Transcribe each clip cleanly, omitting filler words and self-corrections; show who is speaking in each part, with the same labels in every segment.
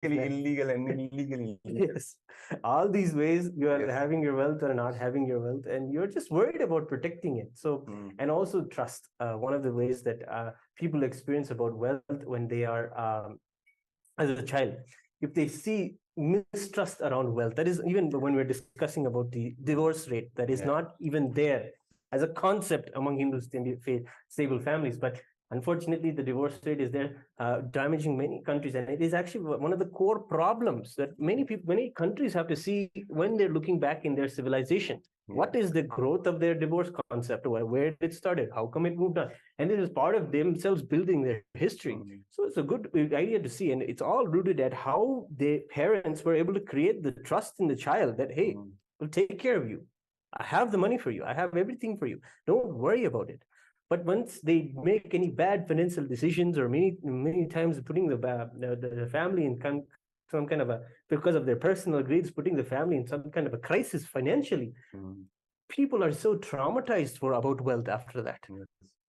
Speaker 1: illegal and illegally illegal.
Speaker 2: Yes, all these ways you are
Speaker 1: Yes.
Speaker 2: having your wealth or not having your wealth, and you're just worried about protecting it. So, and also trust. One of the ways that people experience about wealth when they are as a child, if they see mistrust around wealth, that is even when we're discussing about the divorce rate, that is not even there as a concept among Hindu stable families, but unfortunately the divorce rate is there, damaging many countries, and it is actually one of the core problems that many countries have to see when they're looking back in their civilization. What is the growth of their divorce concept? Where it started? How come it moved on? And this is part of themselves building their history. So it's a good idea to see, and it's all rooted at how the parents were able to create the trust in the child that, hey, we'll take care of you. I have the money for you. I have everything for you. Don't worry about it. But once they make any bad financial decisions, or many times putting the family in some kind of a, because of their personal greeds, putting the family in some kind of a crisis financially, people are so traumatized about wealth after that.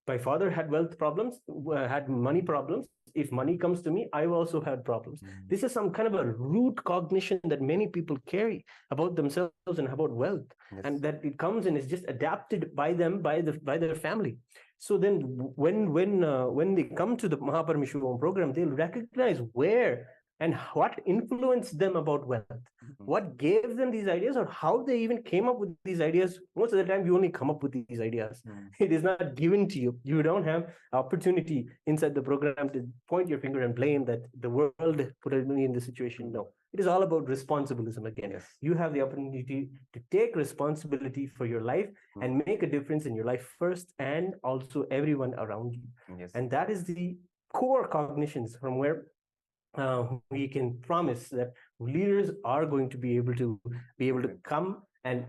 Speaker 2: My father had wealth problems, had money problems. If money comes to me, I also had problems. This is some kind of a root cognition that many people carry about themselves and about wealth, and that it comes and is just adapted by them, by their family. So then, when they come to the Mahaparameshwaram program, they'll recognize where and what influenced them about wealth, what gave them these ideas, or how they even came up with these ideas. Most of the time, you only come up with these ideas. It is not given to you. You don't have opportunity inside the program to point your finger and blame that the world put me in this situation. No, it is all about responsibilism again. You have the opportunity to take responsibility for your life and make a difference in your life first, and also everyone around you. And that is the core cognitions from where we can promise that leaders are going to be able to come and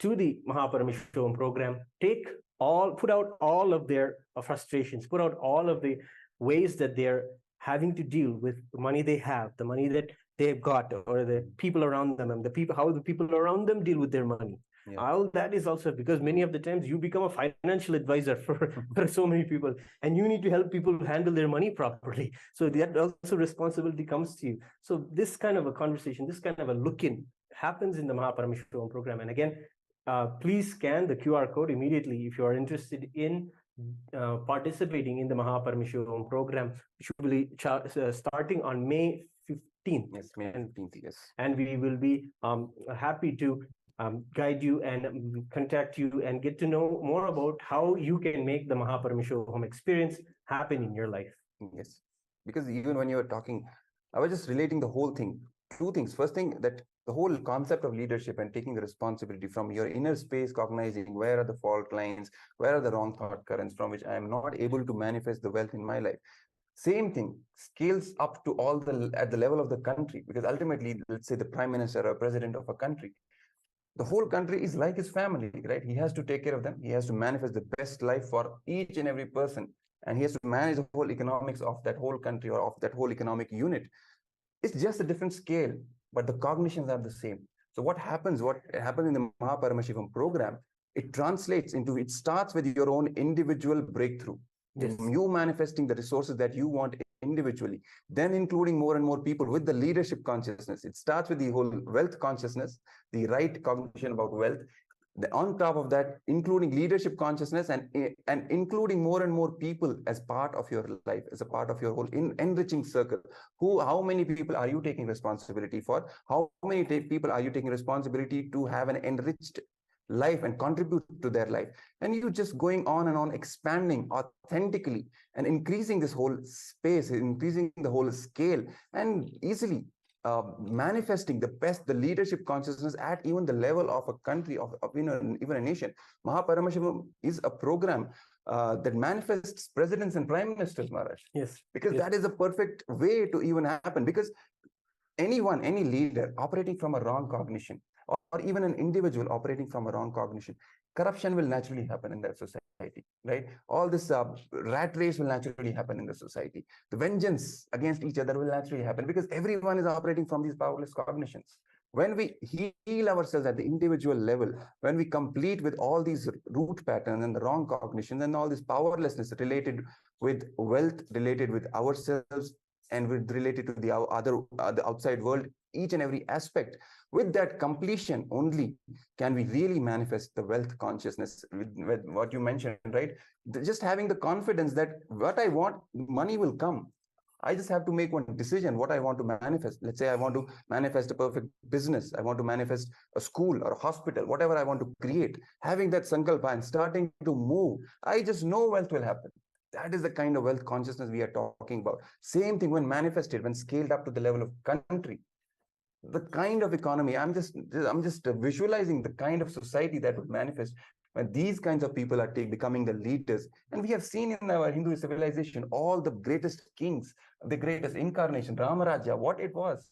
Speaker 2: to the Mahaparameshwaram program, put out all of their frustrations, put out all of the ways that they're having to deal with the money they have, the money that they've got, or the people around them, and how the people around them deal with their money. All that is also because many of the times you become a financial advisor for so many people, and you need to help people handle their money properly. So that also responsibility comes to you. So this kind of a conversation, this kind of a look-in happens in the Mahaparameshwaram program. And again, please scan the QR code immediately if you are interested in participating in the Mahaparameshwaram program, which will be starting on May 15th.
Speaker 1: Yes, May 15th, yes.
Speaker 2: And we will be happy to guide you and contact you and get to know more about how you can make the Mahaparameshwaram experience happen in your life.
Speaker 1: Yes, because even when you were talking, I was just relating the whole thing. Two things. First thing, that the whole concept of leadership and taking the responsibility from your inner space, cognizing where are the fault lines, where are the wrong thought currents from which I am not able to manifest the wealth in my life. Same thing scales up to at the level of the country, because ultimately, let's say the prime minister or president of a country, the whole country is like his family, right? He has to take care of them. He has to manifest the best life for each and every person. And he has to manage the whole economics of that whole country or of that whole economic unit. It's just a different scale, but the cognitions are the same. So what happens in the Mahaparameshwaram program, it starts with your own individual breakthrough. You manifesting the resources that you want individually, then including more and more people with the leadership consciousness. It starts with the whole wealth consciousness, the right cognition about wealth. On top of that, including leadership consciousness and including more and more people as part of your life, as a part of your whole enriching circle. How many people are you taking responsibility for? How many people are you taking responsibility to have an enriched life and contribute to their life? And you just going on and on, expanding authentically and increasing this whole space, increasing the whole scale, and easily manifesting the leadership consciousness at even the level of a country, of even a nation. Mahaparameshwaram is a program that manifests presidents and prime ministers, Maharaj.
Speaker 2: Yes.
Speaker 1: Because that is a perfect way to even happen. Because any leader operating from a wrong cognition, or even an individual operating from a wrong cognition, corruption will naturally happen in that society, right? All this rat race will naturally happen in the society. The vengeance against each other will naturally happen because everyone is operating from these powerless cognitions. When we heal ourselves at the individual level, when we complete with all these root patterns and the wrong cognitions and all this powerlessness related with wealth, related with ourselves, and with related to the the outside world, each and every aspect. With that completion only can we really manifest the wealth consciousness with what you mentioned, right? Just having the confidence that what I want, money will come. I just have to make one decision what I want to manifest. Let's say I want to manifest a perfect business. I want to manifest a school or a hospital, whatever I want to create. Having that sankalpa and starting to move, I just know wealth will happen. That is the kind of wealth consciousness we are talking about. Same thing when manifested, when scaled up to the level of country. The kind of economy, I'm just visualizing the kind of society that would manifest when these kinds of people are becoming the leaders. And we have seen in our Hindu civilization all the greatest kings, the greatest incarnation, Ramaraja, what it was.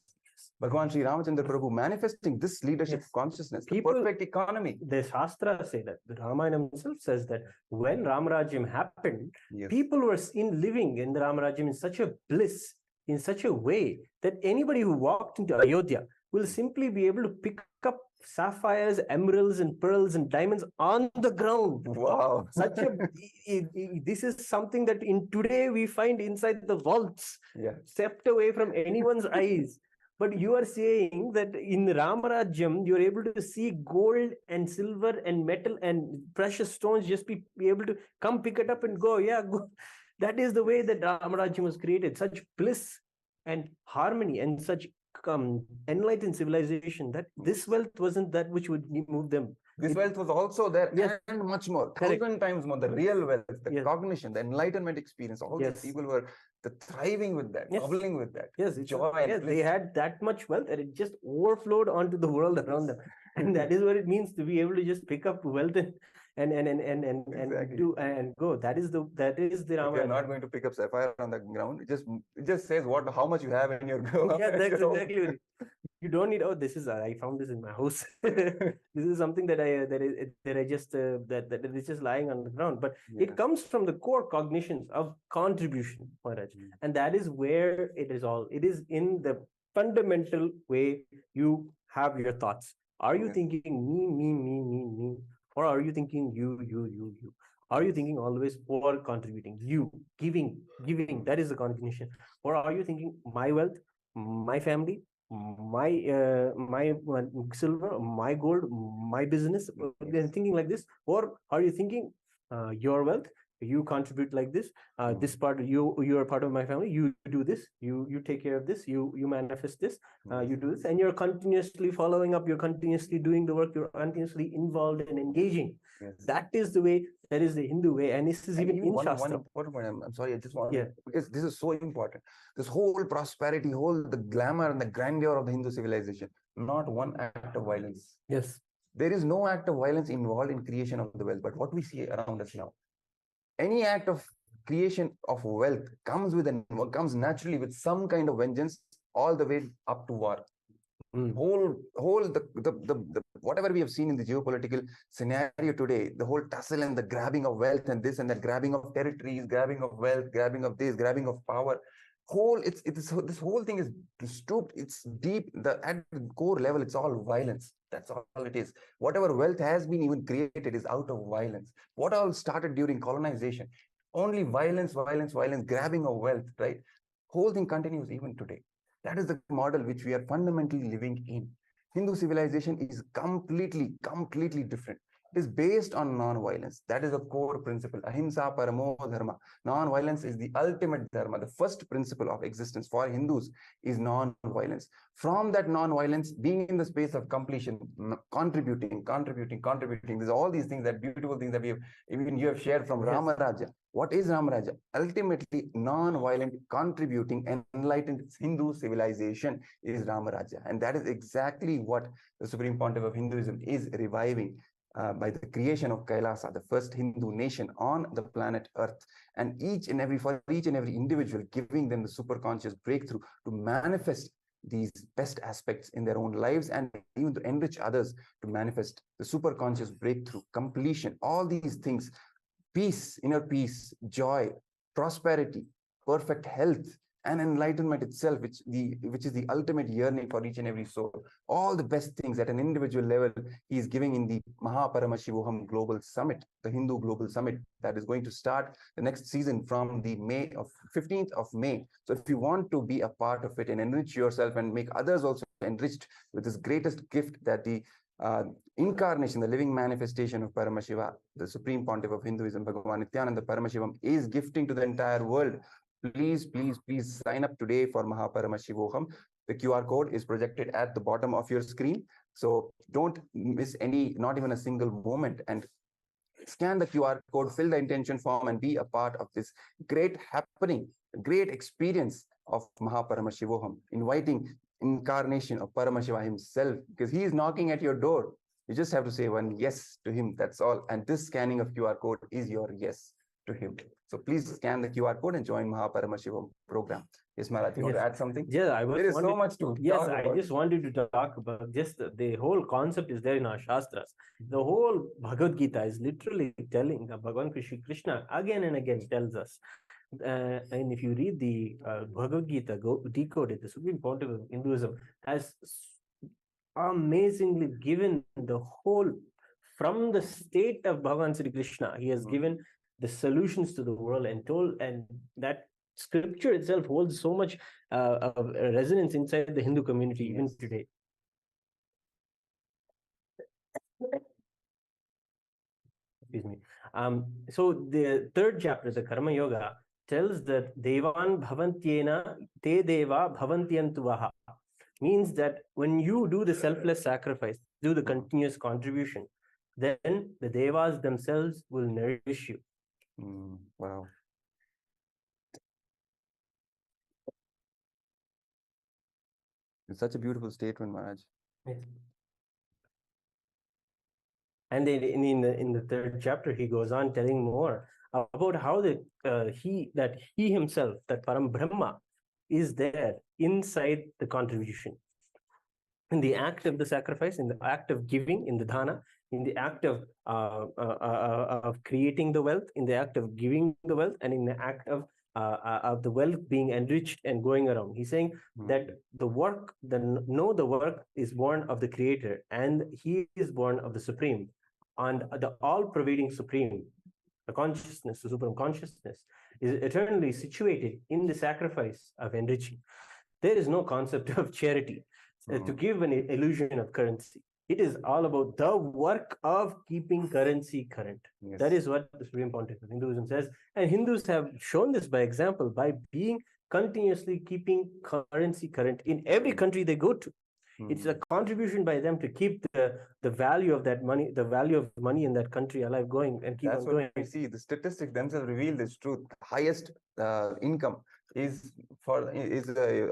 Speaker 1: Bhagwan Sri Ramachandra Prabhu manifesting this leadership consciousness, the perfect economy.
Speaker 2: The Shastras say that, the Ramayana himself says that when Ramarajyam happened, people were living in the Ramarajyam in such a bliss, in such a way that anybody who walked into Ayodhya will simply be able to pick up sapphires, emeralds, and pearls and diamonds on the ground.
Speaker 1: Wow.
Speaker 2: This is something that in today we find inside the vaults, stepped away from anyone's eyes. But you are saying that in Ramarajyam, you're able to see gold and silver and metal and precious stones just be able to come pick it up and go. Yeah, go. That is the way that Ramarajyam was created. Such bliss and harmony and such enlightened civilization that this wealth wasn't that which would move them.
Speaker 1: This wealth was also there and much more, 1,000 times more. The real wealth, the cognition, the enlightenment experience, all these people were thriving with that, bubbling with that. Joy and bliss.
Speaker 2: They had that much wealth and it just overflowed onto the world around them. And that is what it means to be able to just pick up wealth and do and go. That is the Ramayana.
Speaker 1: You're not going to pick up sapphire on the ground. It just says how much you have in your go.
Speaker 2: Yeah, that's exactly. You don't need. Oh, this is I found this in my house. This is something that is just lying on the ground. But it comes from the core cognitions of contribution, Maharaj, and that is where it is all. It is in the fundamental way you have your thoughts. Are you thinking me? Or are you thinking you? Are you thinking always for contributing, you, giving? That is the cognition. Or are you thinking my wealth, my family, my silver, my gold, my business? Thinking like this. Or are you thinking your wealth? You contribute like this. This part, you are part of my family. You do this. You take care of this. You manifest this. You do this, and you're continuously following up. You're continuously doing the work. You're continuously involved and engaging. That is the way. That is the Hindu way, and this is even in Shastra.
Speaker 1: I'm sorry, I just want because this is so important. This whole prosperity, the glamour and the grandeur of the Hindu civilization. Not one act of violence.
Speaker 2: Yes,
Speaker 1: there is no act of violence involved in creation of the wealth. But what we see around us now. Any act of creation of wealth comes naturally with some kind of vengeance, all the way up to war. Whatever we have seen in the geopolitical scenario today, the whole tussle and the grabbing of wealth and this and that, grabbing of territories, grabbing of wealth, grabbing of this, grabbing of power. This whole thing is stooped. It's deep. At the core level, it's all violence. That's all it is. Whatever wealth has been even created is out of violence. What all started during colonization? Only violence, grabbing of wealth, right? Whole thing continues even today. That is the model which we are fundamentally living in. Hindu civilization is completely different. It is based on non-violence. That is a core principle. Ahimsa paramo dharma. Non-violence is the ultimate dharma. The first principle of existence for Hindus is non-violence. From that non-violence, being in the space of completion, contributing. There's all these things, that beautiful things that you have shared from Ramaraja. What is Ramaraja? Ultimately, non-violent, contributing, and enlightened Hindu civilization is Ramaraja. And that is exactly what the Supreme Pontiff of Hinduism is reviving. By the creation of Kailasa, the first Hindu nation on the planet Earth, and for each and every individual, giving them the superconscious breakthrough to manifest these best aspects in their own lives, and even to enrich others to manifest the superconscious breakthrough, completion, all these things, peace, inner peace, joy, prosperity, perfect health, and enlightenment itself, which is the ultimate yearning for each and every soul. All the best things at an individual level, he is giving in the Mahaparamashivaham Global Summit, the Hindu Global Summit that is going to start the next season from the 15th of May. So if you want to be a part of it and enrich yourself and make others also enriched with this greatest gift that the incarnation, the living manifestation of Paramashiva, the Supreme Pontiff of Hinduism, Bhagavan Nityananda Paramashivam, is gifting to the entire world. Please, please, please sign up today for Mahaparamashivaham. The QR code is projected at the bottom of your screen. So don't miss not even a single moment, and scan the QR code, fill the intention form, and be a part of this great happening, great experience of Mahaparamashivaham, inviting incarnation of Paramashiva himself, because he is knocking at your door. You just have to say one yes to him, that's all. And this scanning of QR code is your yes to him. So please scan the QR code and join Mahaparamashivaham program. Yes, Maharaj, you want to add something?
Speaker 2: Yeah,
Speaker 1: there is so much to talk about.
Speaker 2: I just wanted to talk about just the whole concept is there in our Shastras. The whole Bhagavad Gita is literally telling, Bhagavan Krishna again and again tells us, and if you read the Bhagavad Gita, decoded, the Supreme Pontiff of Hinduism has amazingly given the whole, from the state of Bhagavan Sri Krishna, he has given the solutions to the world and told, and that scripture itself holds so much of resonance inside the Hindu community even today. Excuse me. So the third chapter, the Karma Yoga, tells that Devan Bhavantyena Te Deva Bhavantyantuvaha, means that when you do the selfless sacrifice, do the continuous contribution, then the Devas themselves will nourish you.
Speaker 1: Wow. It's such a beautiful statement, Maharaj.
Speaker 2: Yes. And then in the third chapter, he goes on telling more about how he himself, that Param Brahma, is there inside the contribution. In the act of the sacrifice, in the act of giving, in the dhana, in the act of creating the wealth, in the act of giving the wealth, and in the act of the wealth being enriched and going around. He's saying that the work is born of the Creator, and he is born of the Supreme, and the all-pervading Supreme, the consciousness, the Supreme Consciousness, is eternally situated in the sacrifice of enriching. There is no concept of charity to give an illusion of currency. It is all about the work of keeping currency current. Yes. That is what the Supreme Pontiff of Hinduism says. And Hindus have shown this by example, by being continuously keeping currency current in every country they go to. It's a contribution by them to keep the value of that money, the value of money in that country alive, going and keep on going.
Speaker 1: That's what we see. The statistics themselves reveal this truth. The highest income is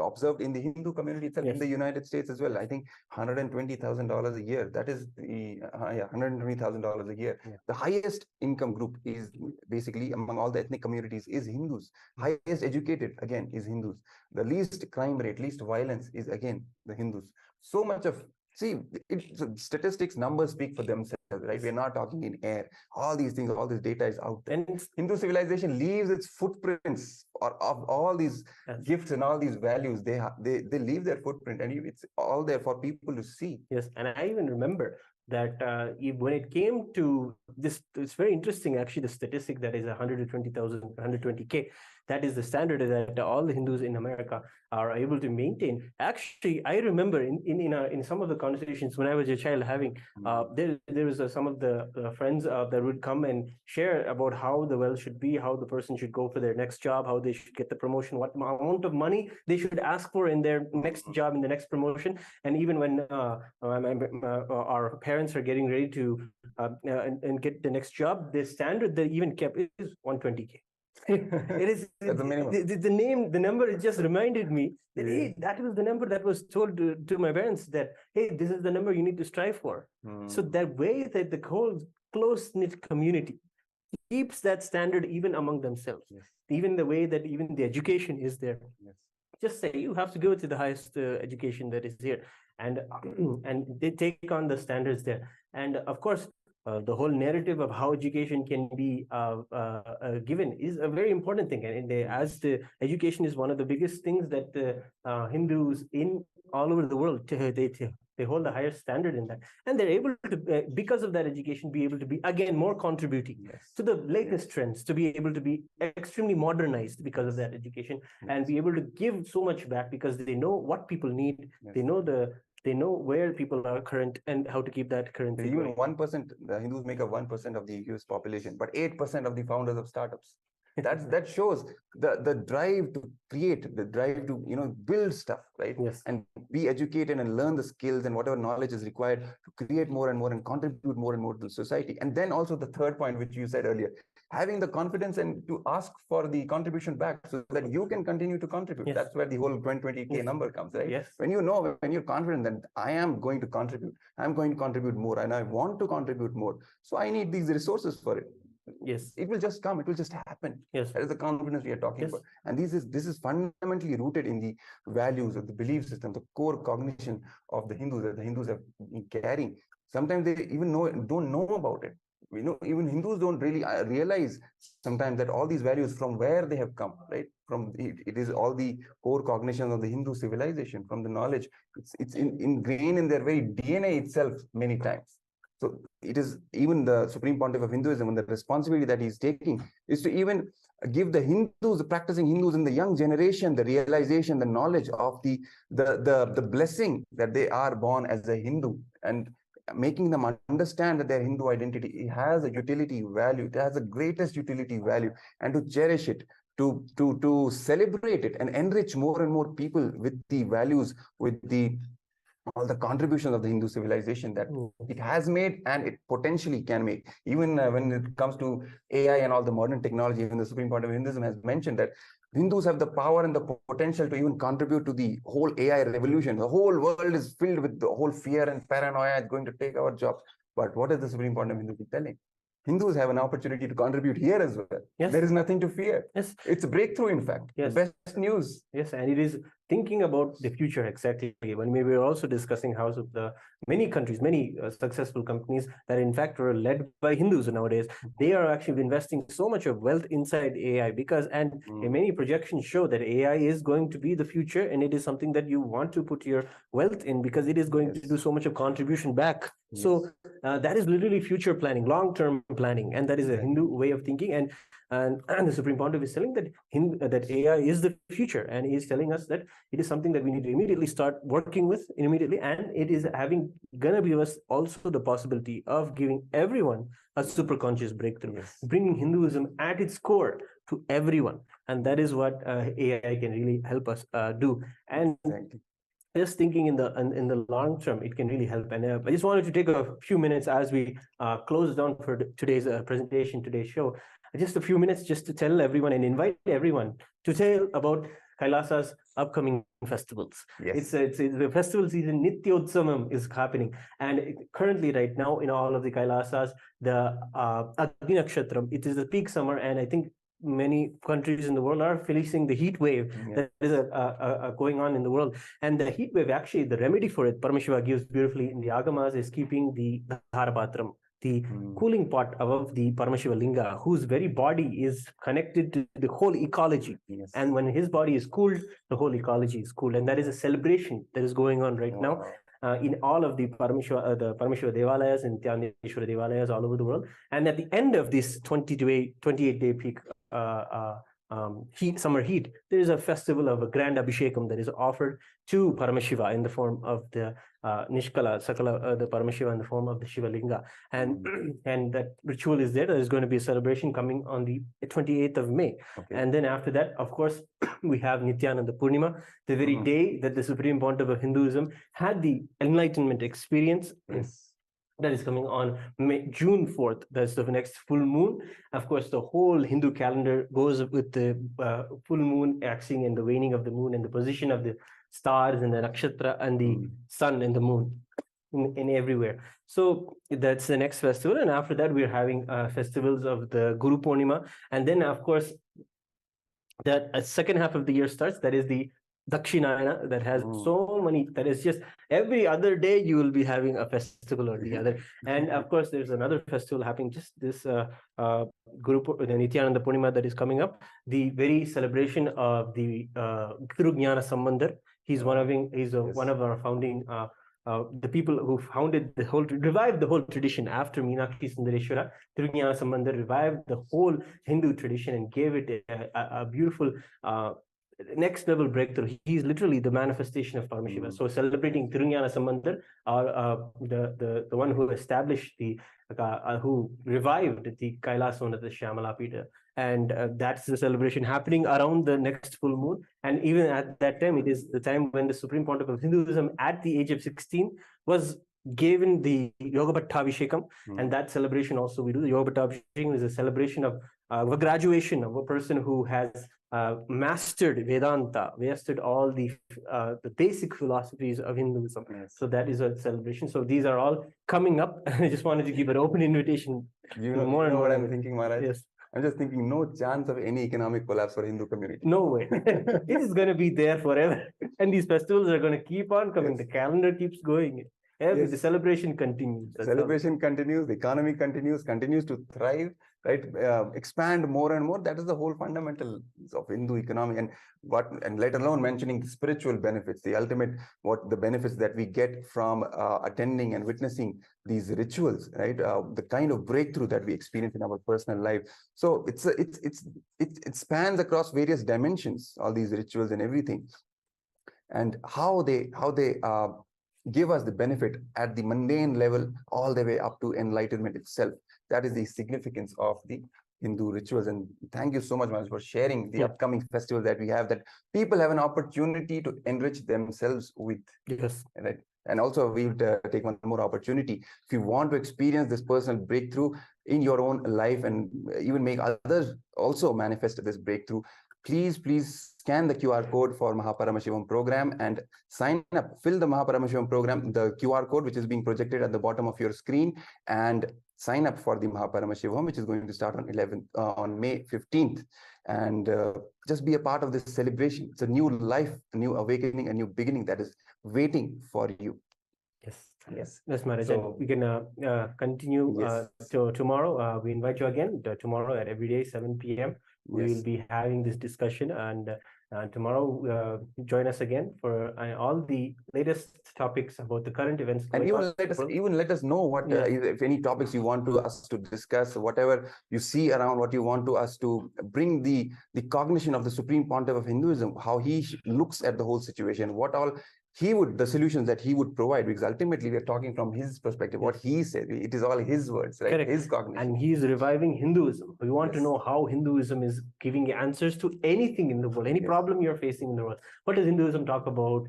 Speaker 1: observed in the Hindu community itself, in the United States as well. I think $120,000 a year. That is the $120,000 a year. The highest income group is basically among all the ethnic communities is Hindus. Highest educated again is Hindus. The least crime rate, least violence is again the Hindus. So much of statistics, numbers speak for themselves, right? We're not talking in air. All these things, all this data is out there. And Hindu civilization leaves its footprints of all these gifts and all these values. They leave their footprint, and it's all there for people to see.
Speaker 2: Yes, and I even remember that when it came to this, it's very interesting actually, the statistic that is 120K. That is the standard that all the Hindus in America are able to maintain. Actually, I remember in some of the conversations when I was a child having, there was some of the friends that would come and share about how the wealth should be, how the person should go for their next job, how they should get the promotion, what amount of money they should ask for in their next job, in the next promotion. And even when our parents are getting ready to and get the next job, the standard they even kept is 120K. It is the number. It just reminded me that hey, that was the number that was told to my parents, that hey, this is the number you need to strive for. So that way that the whole close-knit community keeps that standard even among themselves. Even the way that even the education is there. Just say you have to go to the highest education that is here, and they take on the standards there. And of course, the whole narrative of how education can be given is a very important thing. And as the education is one of the biggest things that Hindus in all over the world, they hold a higher standard in that. And they're able to, because of that education, be able to be, again, more contributing to the latest trends, to be able to be extremely modernized because of that education, and be able to give so much back because they know what people need. They know where people are current and how to keep that current.
Speaker 1: Even 1%, the Hindus make up 1% of the US population, but 8% of the founders of startups. That shows the drive to create, the drive to build stuff, right? And be educated and learn the skills and whatever knowledge is required to create more and more and contribute more and more to society. And then also the third point, which you said earlier, having the confidence and to ask for the contribution back so that you can continue to contribute. That's where the whole 20K number comes, right? When when you're confident that I am going to contribute, I'm going to contribute more and I want to contribute more. So I need these resources for it. It will just come, it will just happen. That is the confidence we are talking about. And this is fundamentally rooted in the values of the belief system, the core cognition of the Hindus that the Hindus have been carrying. Sometimes they even don't know about it. Even Hindus don't really realize sometimes that all these values from where they have come, right? From it is all the core cognition of the Hindu civilization, from the knowledge. It's ingrained in their very DNA itself many times. So it is even the Supreme Pontiff of Hinduism, and the responsibility that he's taking is to even give the Hindus, the practicing Hindus in the young generation, the realization, the knowledge of the blessing that they are born as a Hindu, and making them understand that their Hindu identity has a utility value, it has the greatest utility value, and to cherish it, to celebrate it and enrich more and more people with the values, with all the contributions of the Hindu civilization that it has made and it potentially can make. Even when it comes to AI and all the modern technology, even the Supreme Pontiff of Hinduism has mentioned that Hindus have the power and the potential to even contribute to the whole AI revolution. The whole world is filled with the whole fear and paranoia. It's going to take our jobs. But what is the Supreme Pontiff of Hinduism telling? Hindus have an opportunity to contribute here as well. There is nothing to fear. It's a breakthrough, in fact. The best news.
Speaker 2: And it is thinking about the future exactly. When we were also discussing how the many countries, many successful companies that in fact are led by Hindus nowadays, they are actually investing so much of wealth inside AI because, and many projections show that AI is going to be the future, and it is something that you want to put your wealth in because it is going to do so much of contribution back. So that is literally future planning, long-term planning, and that is a Hindu way of thinking. And the Supreme Pontiff is telling that AI is the future, and he is telling us that it is something that we need to immediately start working with immediately, and it is gonna give us also the possibility of giving everyone a super conscious breakthrough, bringing Hinduism at its core to everyone, and that is what AI can really help us do. And just thinking in the long term, it can really help. And I just wanted to take a few minutes as we close down for today's presentation, today's show. Just a few minutes just to tell everyone and invite everyone to tell about Kailasa's upcoming festivals. It's the festival season. Nityotsamam is happening, and currently right now in all of the Kailasas, the Agni Nakshatram, it is the peak summer, and I think many countries in the world are facing the heat wave that is going on in the world. And the heat wave, actually, the remedy for it, Paramashiva gives beautifully in the Agamas, is keeping the Dharapatram, the cooling pot above the Paramashiva Linga, whose very body is connected to the whole ecology. And when his body is cooled, the whole ecology is cooled. And that is a celebration that is going on right now in all of the Paramashiva Devalayas and Tyandeshwara Devalayas all over the world. And at the end of this 28-day peak summer heat, there is a festival of a grand Abhishekam that is offered to Paramashiva in the form of the Nishkala, Sakala, the Paramashiva in the form of the Shiva Linga. And and that ritual is there. There is going to be a celebration coming on the 28th of May. And then after that, of course, we have Nityananda Purnima, the very day that the Supreme Pontiff of Hinduism had the enlightenment experience. That is coming on June 4th. That's the next full moon. Of course, the whole Hindu calendar goes with the full moon axing and the waning of the moon and the position of the stars and the nakshatra and the sun and the moon in everywhere. So that's the next festival. And after that, we're having festivals of the Guru Purnima. And then, of course, that second half of the year starts. That is the Dakshinayana that has so many, that is just every other day you will be having a festival or the other. And of course, there's another festival happening just this Guru, the Nityananda Purnima that is coming up, the very celebration of the Thirugnana Sambandar. He's one of our founding the people who founded the whole, revived the whole tradition after Meenakshi Sundareshwara. Thirugnana Sambandar revived the whole Hindu tradition and gave it a beautiful next level breakthrough. He's literally the manifestation of Paramashiva. So celebrating Thirugnana Sambandar, the one who established the who revived the Kailasona, the Shyamala Pita. And that's the celebration happening around the next full moon. And even at that time, it is the time when the Supreme Pontiff of Hinduism at the age of 16 was given the Yogabhattabhishekam. And that celebration also we do. The Yogabhattabhishekam is a celebration of a graduation of a person who has mastered Vedanta, mastered all the basic philosophies of Hinduism. So that is a celebration. So these are all coming up. I just wanted to give an open invitation.
Speaker 1: You know what I'm thinking, Maharaj?
Speaker 2: Yes.
Speaker 1: I'm just thinking, no chance of any economic collapse for Hindu community.
Speaker 2: No way. It is going to be there forever. And these festivals are going to keep on coming. The calendar keeps going. The celebration continues.
Speaker 1: Celebration continues, the economy continues to thrive, right? Expand more and more. That is the whole fundamental of Hindu economy, and let alone mentioning the spiritual benefits, the ultimate, what the benefits that we get from attending and witnessing these rituals, right? The kind of breakthrough that we experience in our personal life. So it spans across various dimensions, all these rituals and everything, and how they give us the benefit at the mundane level all the way up to enlightenment itself. That is the significance of the Hindu rituals. And thank you so much, Maharaj, for sharing the upcoming festival that we have, that people have an opportunity to enrich themselves with.
Speaker 2: Yes.
Speaker 1: Right. And also we would take one more opportunity. If you want to experience this personal breakthrough in your own life and even make others also manifest this breakthrough, please scan the QR code for Mahaparamashivam program and sign up. Fill the Mahaparamashivam program, the QR code which is being projected at the bottom of your screen, and sign up for the Mahaparamashivam, which is going to start on May 15th. And just be a part of this celebration. It's a new life, a new awakening, a new beginning that is waiting for you.
Speaker 2: Yes, Maharaj. So, we can continue tomorrow. We invite you again tomorrow at every day 7 p.m. We will be having this discussion, and tomorrow join us again for all the latest topics about the current events.
Speaker 1: And even let us know what if any topics you want us to discuss, whatever you see around, what you want us to bring the cognition of the Supreme Pontiff of Hinduism, how he looks at the whole situation, what all the solutions that he would provide, because ultimately we are talking from his perspective, what he said. It is all his words, right? Correct. His cognition.
Speaker 2: And he is reviving Hinduism. We want to know how Hinduism is giving answers to anything in the world, any problem you're facing in the world. What does Hinduism talk about?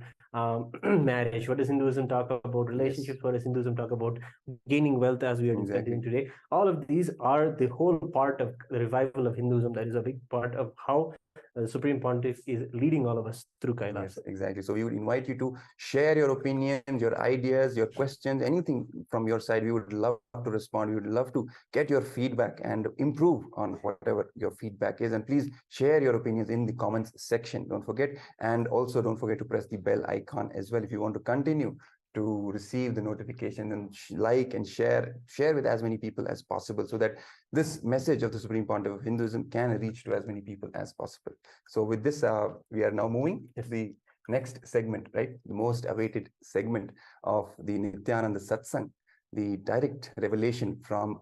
Speaker 2: Marriage. What does Hinduism talk about? Relationships. What does Hinduism talk about? Gaining wealth, as we are discussing today. All of these are the whole part of the revival of Hinduism. That is a big part of how the Supreme Pontiff is leading all of us through Kailas.
Speaker 1: Yes, exactly. So we would invite you to share your opinions, your ideas, your questions, anything from your side. We would love to respond. We would love to get your feedback and improve on whatever your feedback is. And please share your opinions in the comments section. Don't forget. And also don't forget to press the bell icon as well if you want to continue to receive the notification, and like and share with as many people as possible, so that this message of the Supreme Pontiff of Hinduism can reach to as many people as possible. So with this, we are now moving to the next segment, right? The most awaited segment of the Nityananda Satsang, the direct revelation from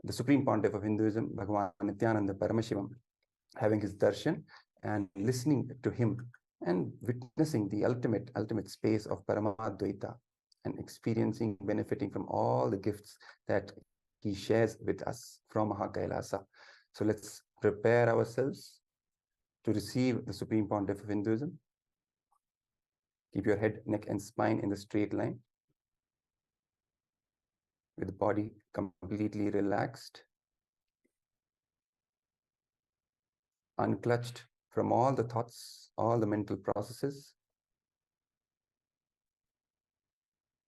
Speaker 1: the Supreme Pontiff of Hinduism, Bhagavan Nityananda Paramashivam, having his darshan and listening to him and witnessing the ultimate space of Paramadvaita, and experiencing, benefiting from all the gifts that he shares with us from Mahakailasa. So let's prepare ourselves to receive the Supreme Pontiff of Hinduism. Keep your head, neck, and spine in the straight line, with the body completely relaxed, unclutched from all the thoughts, all the mental processes,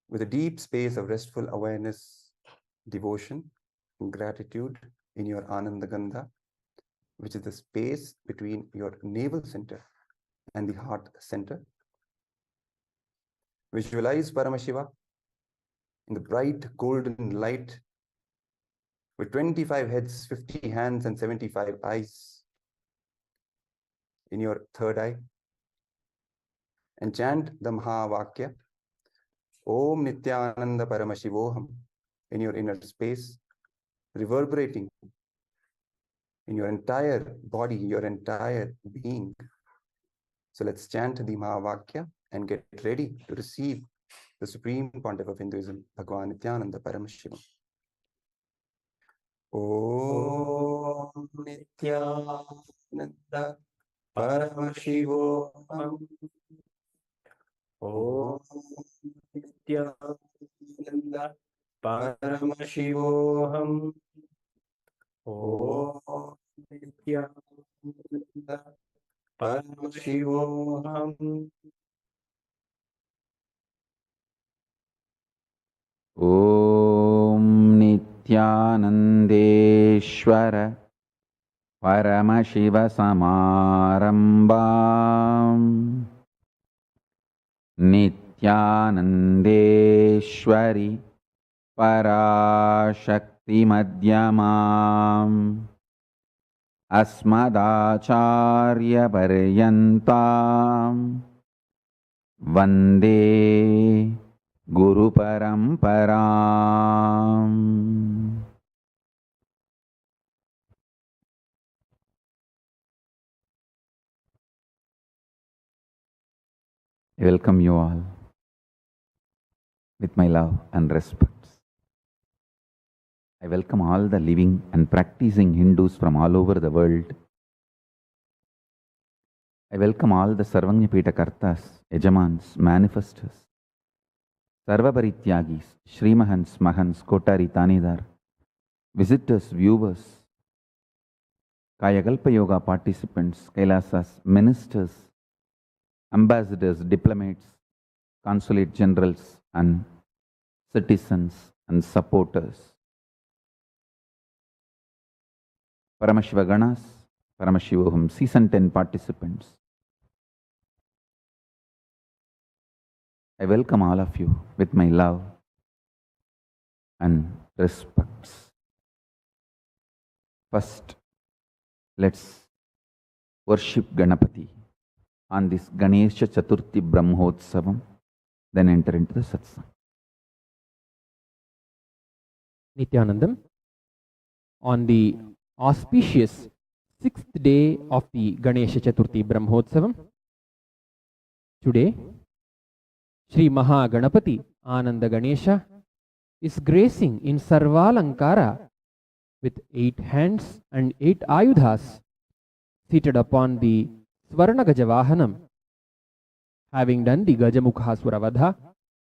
Speaker 1: with a deep space of restful awareness, devotion, and gratitude in your Anandagandha, which is the space between your navel center and the heart center. Visualize Paramashiva in the bright golden light with 25 heads, 50 hands, and 75 eyes in your third eye. And chant the Mahavakya, Om Nityananda Paramashivoham, in your inner space, reverberating in your entire body, your entire being. So let's chant the Mahavakya and get ready to receive the Supreme Pontiff of Hinduism, Bhagavan Nityananda Paramashiva. Om Nityananda Paramashivoham. Om Nityananda Paramashivoham. Om Nityananda Paramashivoham.
Speaker 3: Om Nityanandeshwara Paramashiva Samarambam Nityanandeshwari Parashakti Madhyamam Asmadacharya Paryantam Vande Guru Paramparam. I welcome you all with my love and respect. I welcome all the living and practicing Hindus from all over the world. I welcome all the Sarvanyapita Kartas, Yajamans, Manifestors, Sarvaparityagis, Shrimahans, Mahans, Kotari, Tanidar, visitors, viewers, Kayakalpa Yoga participants, Kailasas, ministers, ambassadors, diplomats, consulate generals, and citizens and supporters. Paramashiva Ganas, Paramashivoham, Season 10 participants. I welcome all of you with my love and respects. First, let's worship Ganapati on this Ganesha Chaturthi Brahmotsavam, then enter into the satsang.
Speaker 4: Nityanandam, on the auspicious 6th day of the Ganesha Chaturthi Brahmotsavam, today, Sri Mahaganapati Ananda Ganesha is gracing in Sarvalankara with 8 hands and 8 ayudhas seated upon the Swarna Gajavahanam, having done the Gajamukhasura Vadha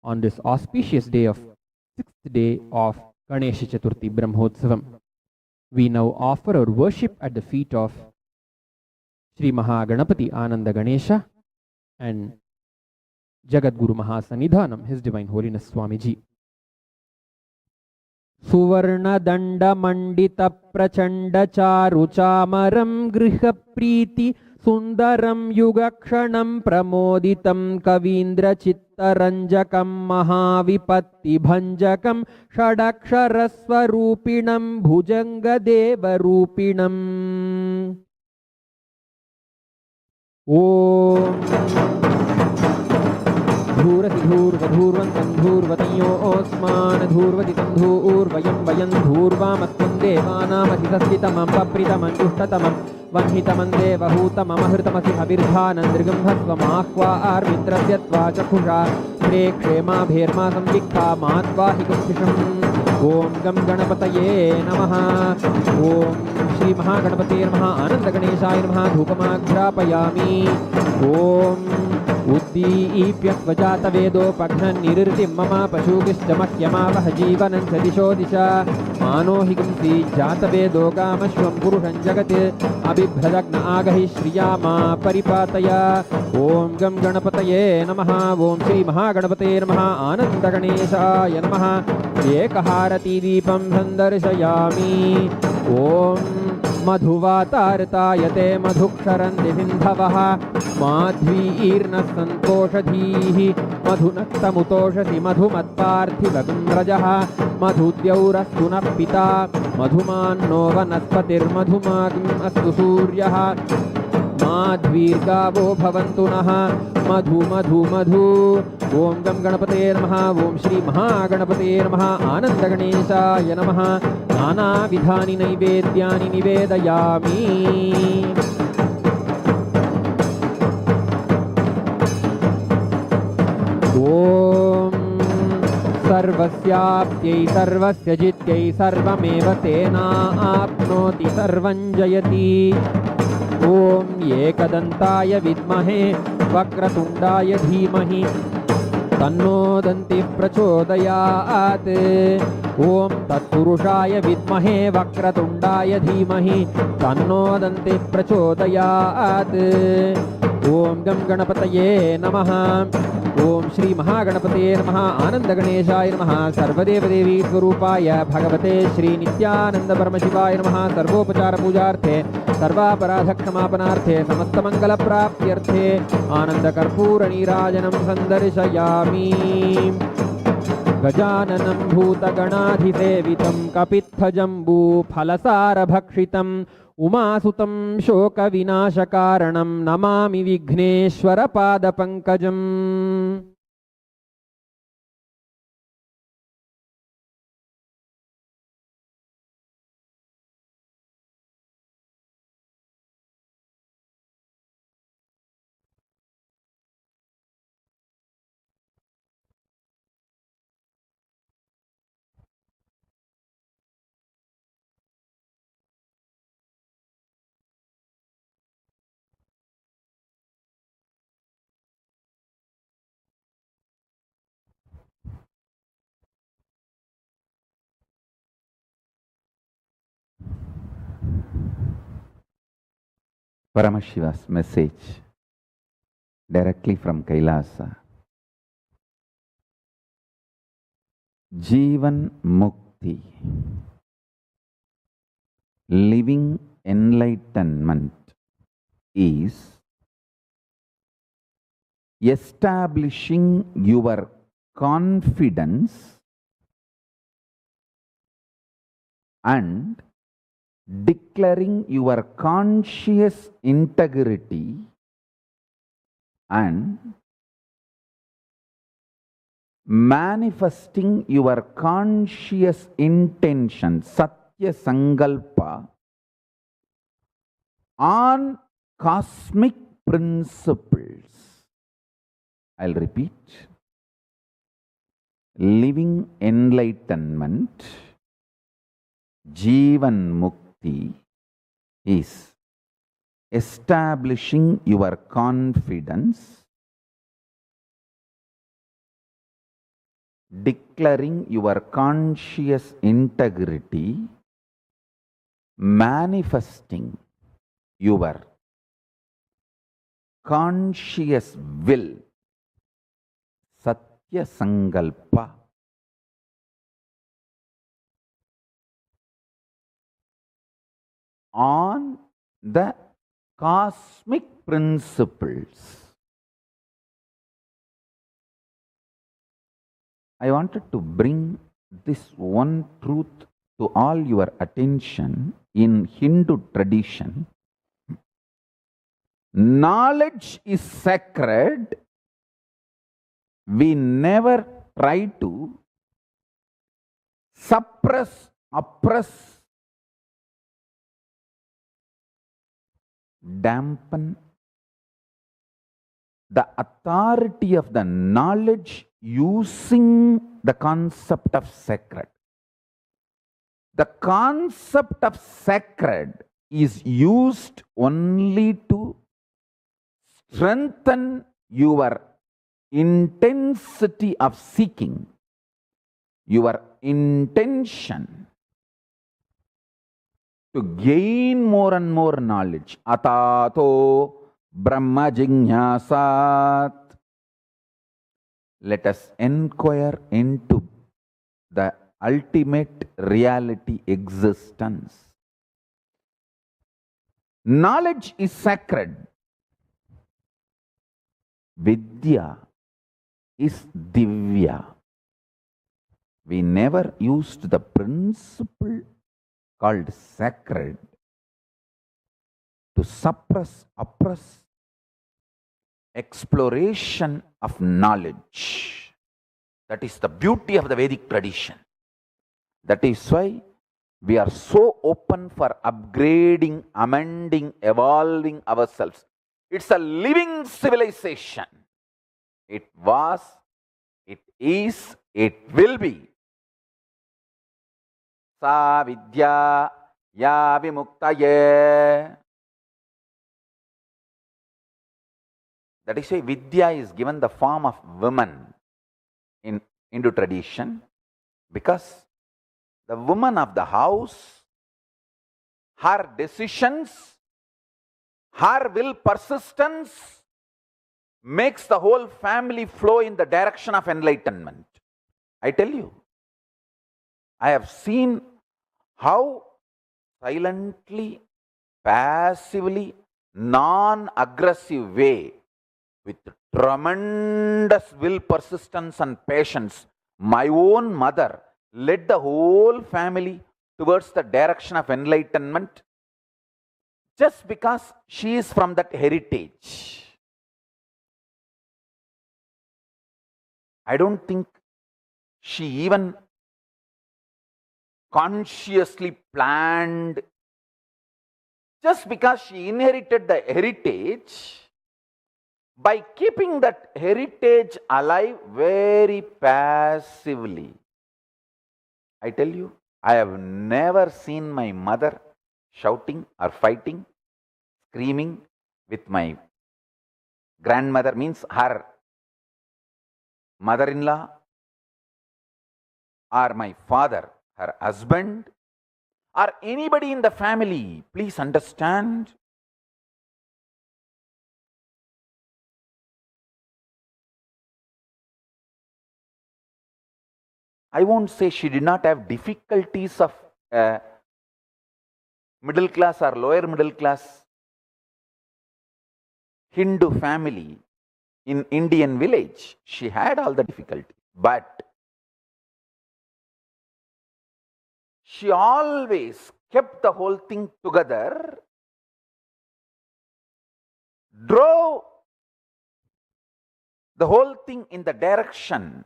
Speaker 4: on this auspicious day of 6th day of Ganesha Chaturthi Brahmotsavam. We now offer our worship at the feet of Sri Mahaganapati Ananda Ganesha and Jagat Guru Mahasanidhanam, His Divine Holiness Swamiji. Suvarna Danda Mandita Prachanda Charu Chamaram Griha Preeti Sundaram Yugakshanam Pramoditam Kavindra Chittaranjakam Mahavipatti Bhanjakam Shadaksharaswarupinam Bhujanga Deva Rupinam. Om धूर्वधूर्वधूर्वन्तन्धूर्वतयो ओस्मान् धूर्वदितन्धूर्वयं वयं धूर्वामस्त्वं देवानामधितस्थितमं पप्रितमं दुष्टतमं वह्नितमं देवहूतममहृतमसि हविर्धानन्दृगम्भस्वमाह्वा आर्मित्रस्य त्वा चक्षुषा प्रेक्षेमाभेर्मा संविक्खा मात्वाहि कुक्षिषम् ॐ गं गणपतये नमः। ॐ श्री महागणपते नमः। आनन्दगणेशाय नमः। धूपमाघ्रापयामि। ॐ उद्दीप्यत्वजातवेदोपघ्नन्निरृतिं मम पशुकिश्च मह्यमावह जीवनं च दिशो दिशा मानोहिगंसि जातवेदो कामश्वं पुरुषं जगत् अबिभ्रदग्न आगहि श्रिया मा परिपातय। ॐ गं गणपतये नमः। ॐ श्री महागणपते नमः। आनन्दगणेशाय नमः। एकहारतीदीपं सन्दर्शयामि। ॐ मधुवातार्तायते मधुक्षरन्ति सिन्धवः माध्वीर्नः सन्तोषधीः मधुनक्तमुतोषसि मधुमत्पार्थिवगुम्रजः मधुद्यौरस्तु नः पिता मधुमान्नो वनस्पतिर्मधुमाग्निम् अस्तु सूर्यः माध्वीर्गावो भवन्तु नः मधु मधु मधु ॐ गं गणपते नमः ॐ श्री महागणपते नमः आनन्दगणेशाय नमः नानाविधानि नैवेद्यानि निवेदयामि ॐ सर्वस्याप्त्यै सर्वस्य जित्यै सर्वमेव तेनाप्नोति सर्वं जयति ॐ एकदन्ताय विद्महे वक्रतुण्डाय धीमहि तन्नो दन्तिः प्रचोदयात् ॐ तत्पुरुषाय विद्महे वक्रतुण्डाय धीमहि तन्नो दन्तिः प्रचोदयात् ॐ गं गणपतये नमः ॐ श्री महागणपते नमः आनन्दगणेशाय नमः सर्वदेवदेवी स्वरूपाय भगवते श्री नित्यानंद परमशिवाय नमः सर्वोपचार पूजार्थे सर्वापराधक्षमापनार्थे समस्तमङ्गलप्राप्त्यर्थे आनन्दकर्पूरनीराजनं सन्दर्शयामि गजाननं भूतगणाधिसेवितं कपित्थजम्बूफलसारभक्षितम् उमासुतं शोकविनाशकारणं Namami विघ्नेश्वरपादपङ्कजम्
Speaker 3: Paramashiva's message directly from Kailasa. Jivan Mukti, living enlightenment, is establishing your confidence and declaring your conscious integrity and manifesting your conscious intention, Satya Sankalpa, on cosmic principles. I'll repeat. Living enlightenment, Jivan Mukti, is establishing your confidence, declaring your conscious integrity, manifesting your conscious will, Satya Sankalpa, on the cosmic principles. I wanted to bring this one truth to all your attention. In Hindu tradition, knowledge is sacred. We never try to suppress, oppress, dampen the authority of the knowledge using the concept of sacred. The concept of sacred is used only to strengthen your intensity of seeking, your intention to gain more and more knowledge. Atato Brahma Jignasat. Let us inquire into the ultimate reality existence. Knowledge is sacred. Vidya is divya. We never used the principle called sacred to suppress, oppress exploration of knowledge. That is the beauty of the Vedic tradition. That is why we are so open for upgrading, amending, evolving ourselves. It's a living civilization. It was, it is, it will be. Sa vidya ya vimuktaye. That is why Vidya is given the form of woman in Hindu tradition, because the woman of the house, her decisions, her will persistence makes the whole family flow in the direction of enlightenment. I tell you, I have seen how silently, passively, non-aggressive way, with tremendous will, persistence and patience, my own mother led the whole family towards the direction of enlightenment, just because she is from that heritage. I don't think she even consciously planned. Just because she inherited the heritage, by keeping that heritage alive very passively. I tell you, I have never seen my mother shouting or fighting, screaming with my grandmother, means her mother-in-law, or my father, her husband, or anybody in the family. Please understand. I won't say she did not have difficulties of middle class or lower middle class Hindu family in Indian village. She had all the difficulty, but she always kept the whole thing together, drove the whole thing in the direction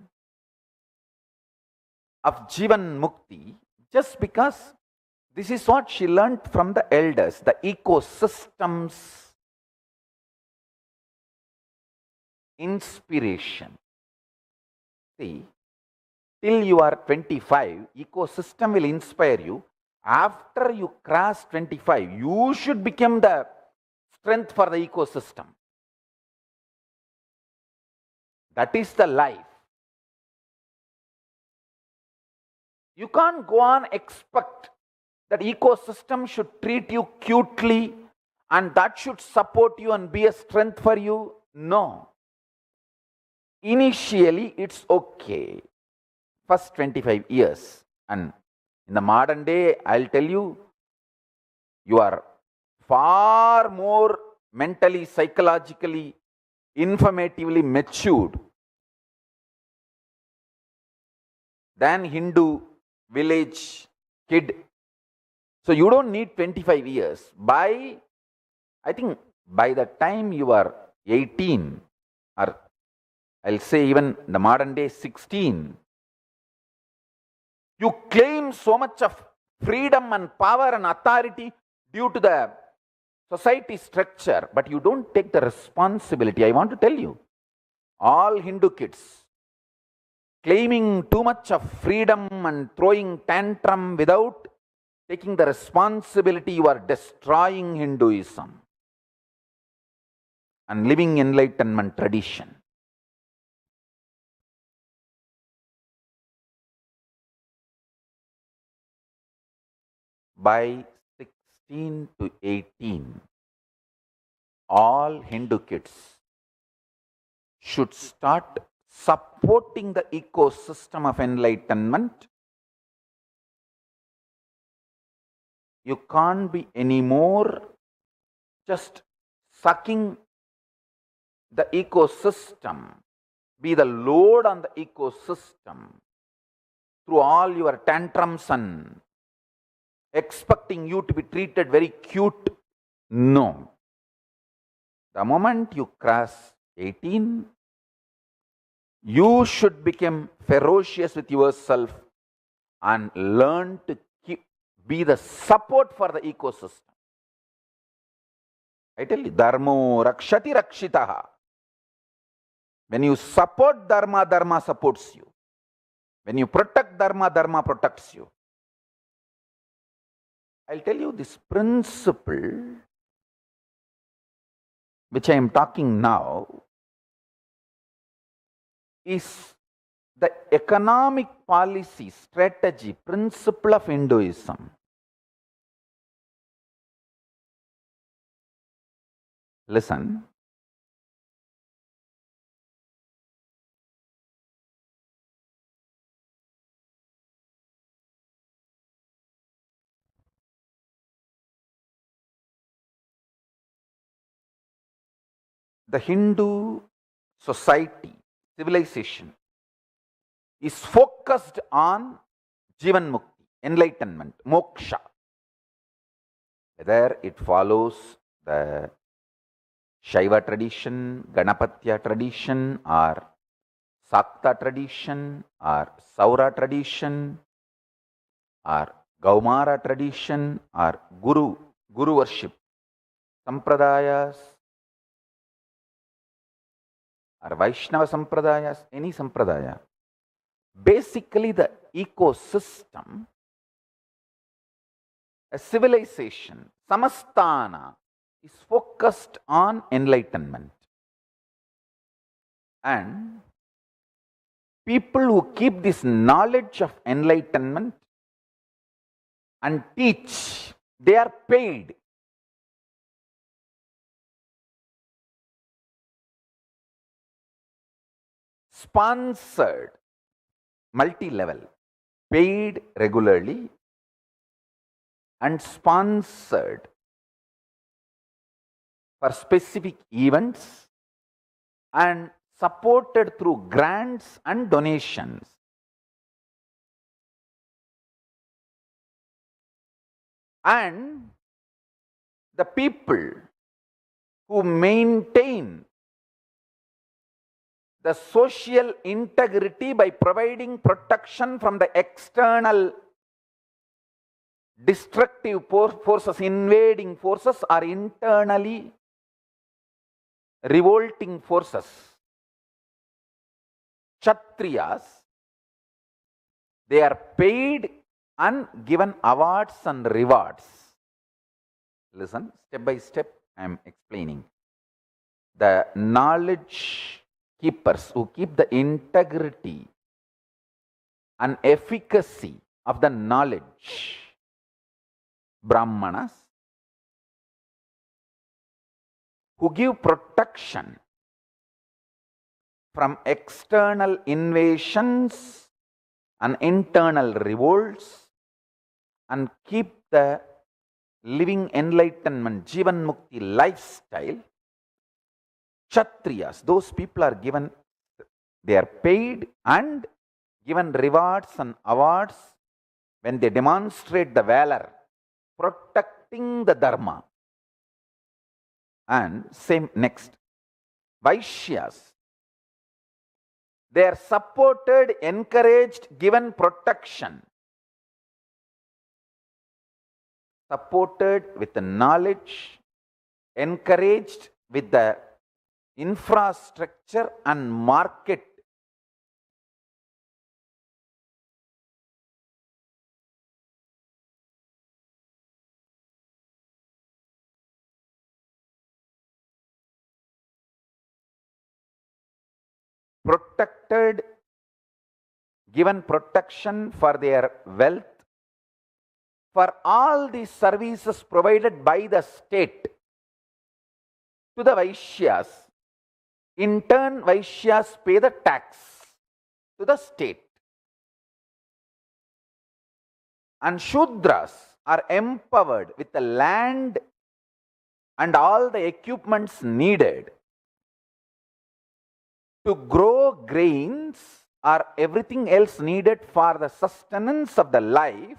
Speaker 3: of Jivan Mukti, just because this is what she learned from the elders, the ecosystems inspiration. See, till you are 25, ecosystem will inspire you. After you cross 25, you should become the strength for the ecosystem. That is the life. You can't go on expect that ecosystem should treat you cutely and that should support you and be a strength for you. No. Initially, it's okay. First 25 years. And in the modern day, I'll tell you, you are far more mentally, psychologically, informatively matured than Hindu village kid. So you don't need 25 years. I think by the time you are 18, or I'll say even the modern day 16, you claim so much of freedom and power and authority due to the society structure, but you don't take the responsibility. I want to tell you, all Hindu kids claiming too much of freedom and throwing tantrum without taking the responsibility, you are destroying Hinduism and living enlightenment tradition. By 16 to 18, all Hindu kids should start supporting the ecosystem of enlightenment. You can't be any more just sucking the ecosystem, be the load on the ecosystem through all your tantrums and expecting you to be treated very cute. No. The moment you cross 18, you should become ferocious with yourself and learn to be the support for the ecosystem. I tell you, dharmo rakshati rakshitaha. When you support dharma, dharma supports you. When you protect dharma, dharma protects you. I'll tell you this principle which I am talking now is the economic policy, strategy, principle of Hinduism. Listen. The Hindu society, civilization, is focused on Jivan Mukti, enlightenment, moksha. Whether it follows the Shaiva tradition, Ganapatya tradition, or Sakta tradition, or Saura tradition, or Gaumara tradition, or Guru worship, Sampradayas, or Vaishnava Sampradayas, any Sampradaya. Basically, the ecosystem, a civilization, Samastana, is focused on enlightenment. And people who keep this knowledge of enlightenment and teach, they are paid. Sponsored, multi-level, paid regularly and sponsored for specific events and supported through grants and donations. And the people who maintain the social integrity by providing protection from the external destructive forces, invading forces, or internally revolting forces. Kshatriyas, they are paid and given awards and rewards. Listen, step by step I am explaining. The knowledge keepers who keep the integrity and efficacy of the knowledge, Brahmanas, who give protection from external invasions and internal revolts and keep the living enlightenment, Jivan Mukti lifestyle. Kshatriyas, those people are given, they are paid and given rewards and awards when they demonstrate the valor, protecting the dharma. And same next, Vaishyas, they are supported, encouraged, given protection, supported with the knowledge, encouraged with the infrastructure and market. Protected, given protection for their wealth, for all these services provided by the state to the Vaishyas. In turn, Vaishyas pay the tax to the state. And Shudras are empowered with the land and all the equipments needed to grow grains or everything else needed for the sustenance of the life,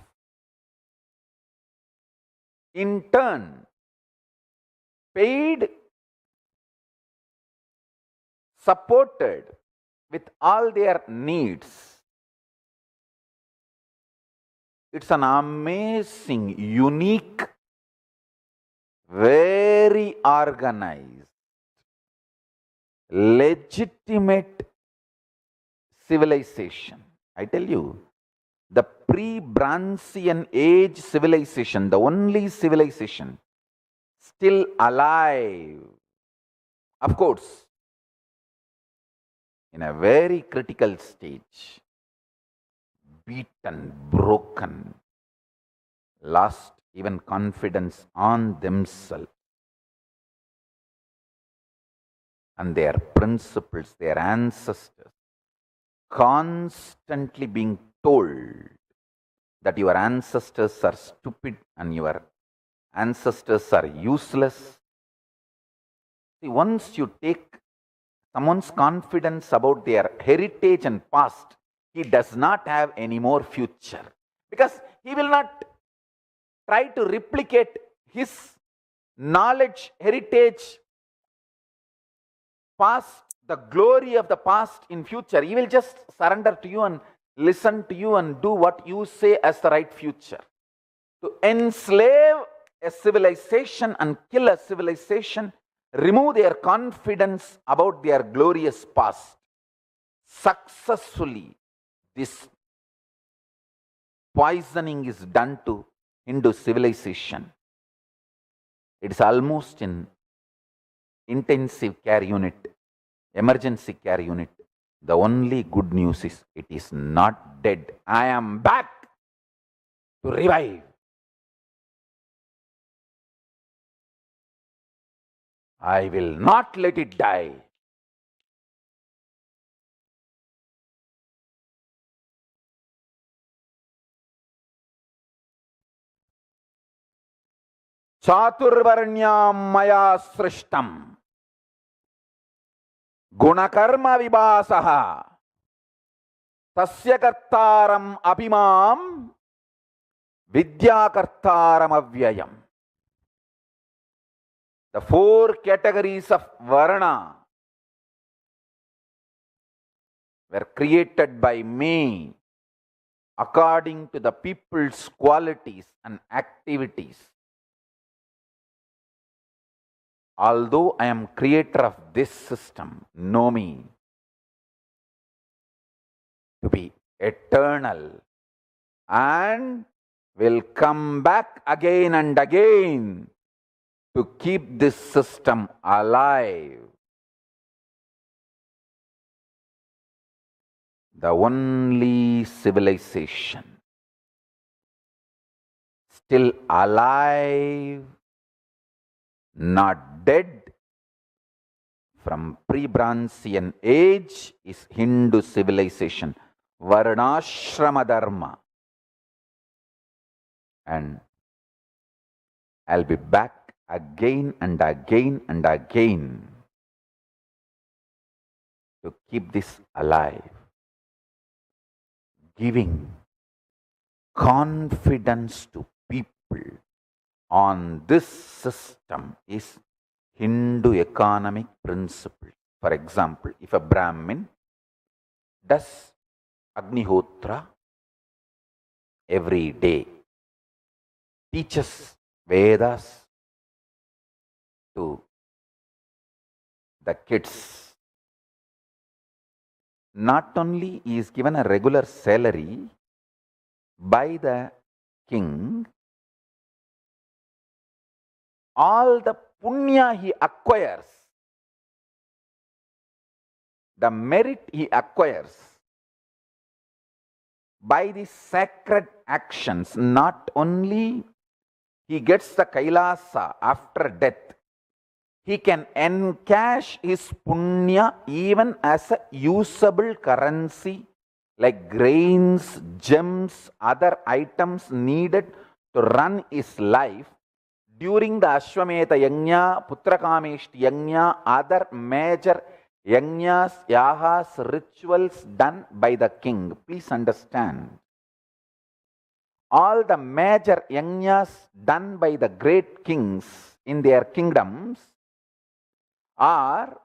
Speaker 3: in turn paid, supported with all their needs. It's an amazing, unique, very organized, legitimate civilization. I tell you, the pre-Brancian age civilization, the only civilization still alive, of course, in a very critical stage, beaten, broken, lost even confidence on themselves and their principles, their ancestors, constantly being told that your ancestors are stupid and your ancestors are useless. See, once you take someone's confidence about their heritage and past, he does not have any more future, because he will not try to replicate his knowledge, heritage, past, the glory of the past in future. He will just surrender to you and listen to you and do what you say as the right future. To enslave a civilization and kill a civilization, remove their confidence about their glorious past. Successfully, this poisoning is done to Hindu civilization. It is almost in intensive care unit, emergency care unit. The only good news is it is not dead. I am back to revive. I will not let it die. Chaturvarnyam maya srishtam gunakarma vibasaha tasya kartaram abhimam vidyakartaram avyayam. The four categories of Varna were created by me according to the people's qualities and activities. Although I am creator of this system, know me to be eternal and will come back again and again to keep this system alive. The only civilization still alive, not dead, from pre-Brancian age is Hindu civilization, Varnashrama Dharma. And I'll be back again and again and again to keep this alive, giving confidence to people on this system is Hindu economic principle. For example, if a Brahmin does Agnihotra every day, teaches Vedas to the kids, not only he is given a regular salary by the king, all the punya he acquires, the merit he acquires by these sacred actions, not only he gets the Kailasa after death, he can encash his punya even as a usable currency like grains, gems, other items needed to run his life during the Ashwamedha Yajna, Putrakameshti Yajna, other major yajnas, yahas, rituals done by the king. Please understand. All the major yajnas done by the great kings in their kingdoms are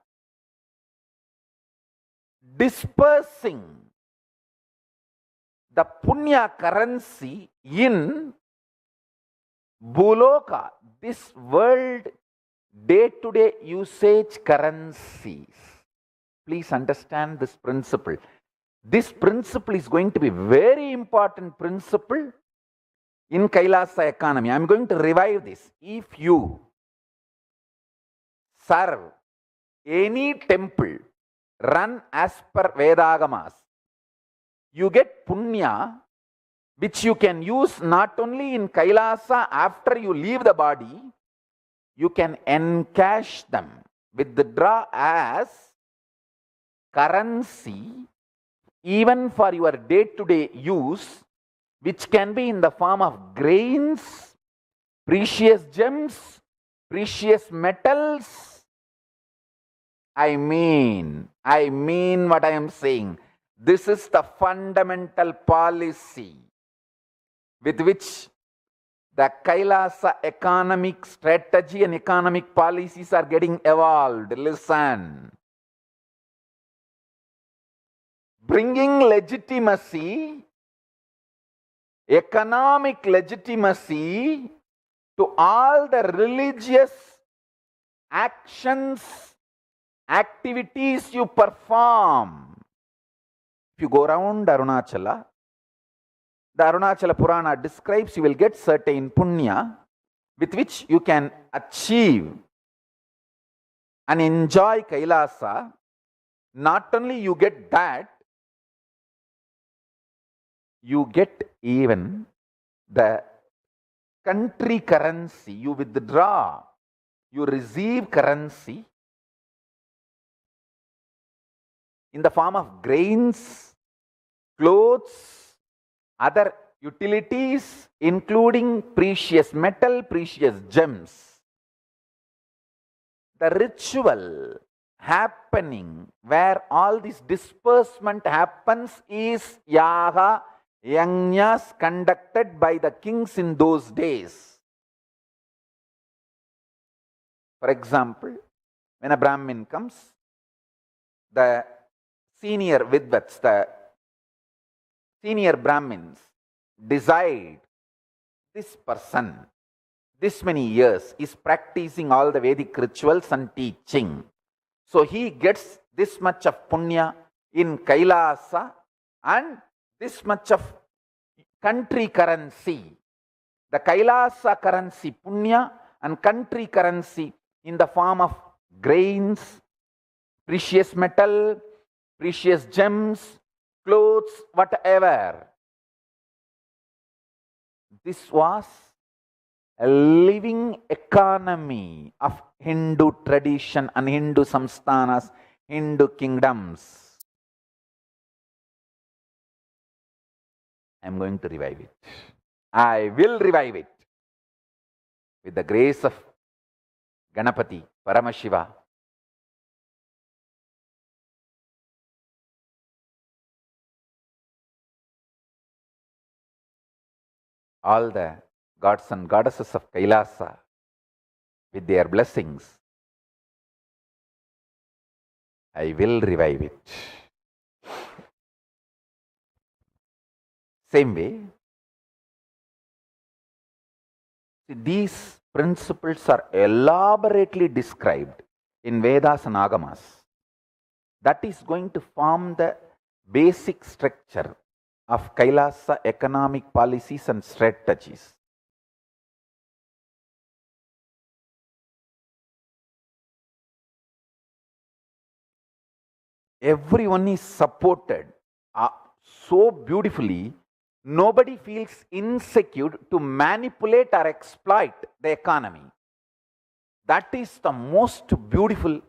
Speaker 3: dispersing the punya currency in Buloka, this world day-to-day usage currencies. Please understand this principle. This principle is going to be very important principle in Kailasa economy. I am going to revive this. If you serve any temple run as per Vedagamas, you get punya which you can use not only in Kailasa after you leave the body, you can encash them, withdraw as currency even for your day-to-day use, which can be in the form of grains, precious gems, precious metals. I mean what I am saying. This is the fundamental policy with which the Kailasa economic strategy and economic policies are getting evolved. Listen. Bringing legitimacy, economic legitimacy to all the religious actions, activities you perform. If you go around Arunachala, the Arunachala Purana describes you will get certain punya with which you can achieve and enjoy Kailasa. Not only you get that, you get even the country currency. You withdraw, you receive currency in the form of grains, clothes, other utilities, including precious metal, precious gems. The ritual happening where all this disbursement happens is yaga, yajnas conducted by the kings in those days. For example, when a Brahmin comes, the senior Vidvats, the senior Brahmins decide this person, this many years, is practicing all the Vedic rituals and teaching. So he gets this much of punya in Kailasa and this much of country currency. The Kailasa currency punya and country currency in the form of grains, precious metal, precious gems, clothes, whatever. This was a living economy of Hindu tradition and Hindu samsthanas, Hindu kingdoms. I am going to revive it. I will revive it with the grace of Ganapati, Paramashiva. All the gods and goddesses of Kailasa with their blessings. I will revive it. Same way, these principles are elaborately described in Vedas and Agamas. That is going to form the basic structure of Kailasa economic policies and strategies. Everyone is supported so beautifully, nobody feels insecure to manipulate or exploit the economy. That is the most beautiful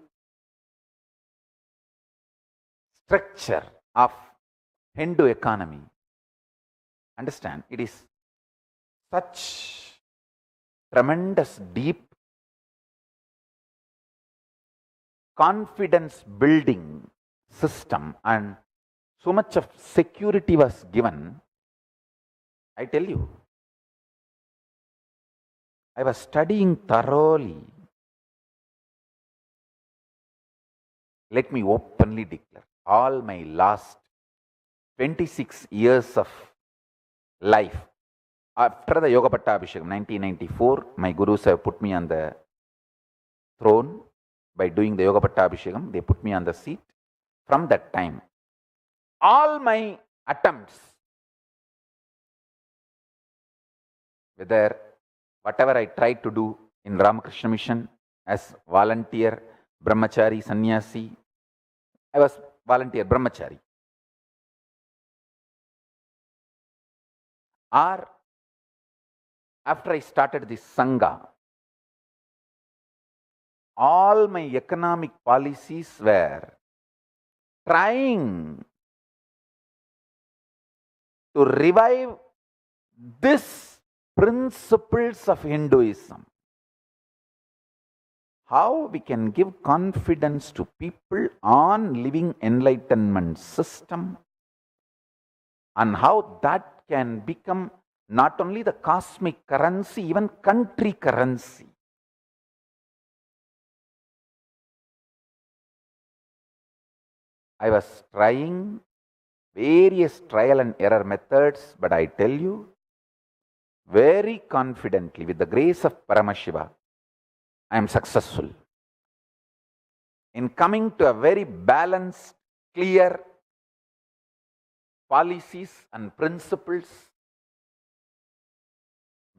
Speaker 3: structure of Hindu economy. Understand, it is such tremendous, deep confidence building system, and so much of security was given. I tell you, I was studying thoroughly. Let me openly declare, all my last 26 years of life, after the Yoga Pattabhishekam, 1994, my gurus have put me on the throne by doing the Yoga Pattabhishekam. They put me on the seat. From that time, all my attempts, whatever I tried to do in Ramakrishna Mission as volunteer, brahmachari, sannyasi, I was volunteer, brahmachari. Or after I started this Sangha, all my economic policies were trying to revive these principles of Hinduism. How we can give confidence to people on living enlightenment system, and how that can become not only the cosmic currency, even country currency. I was trying various trial and error methods, but I tell you, very confidently, with the grace of Paramashiva, I am successful in coming to a very balanced, clear policies and principles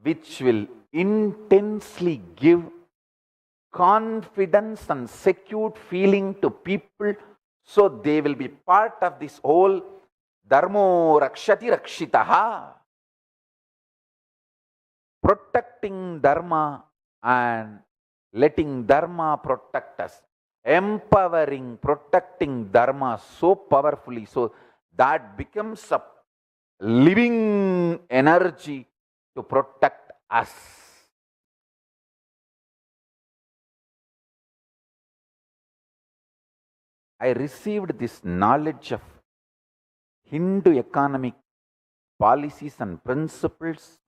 Speaker 3: which will intensely give confidence and secured feeling to people, so they will be part of this whole Dharmo Rakshati Rakshitaha, protecting Dharma and letting Dharma protect us, empowering, protecting Dharma so powerfully, so that becomes a living energy to protect us. I received this knowledge of Hindu economic policies and principles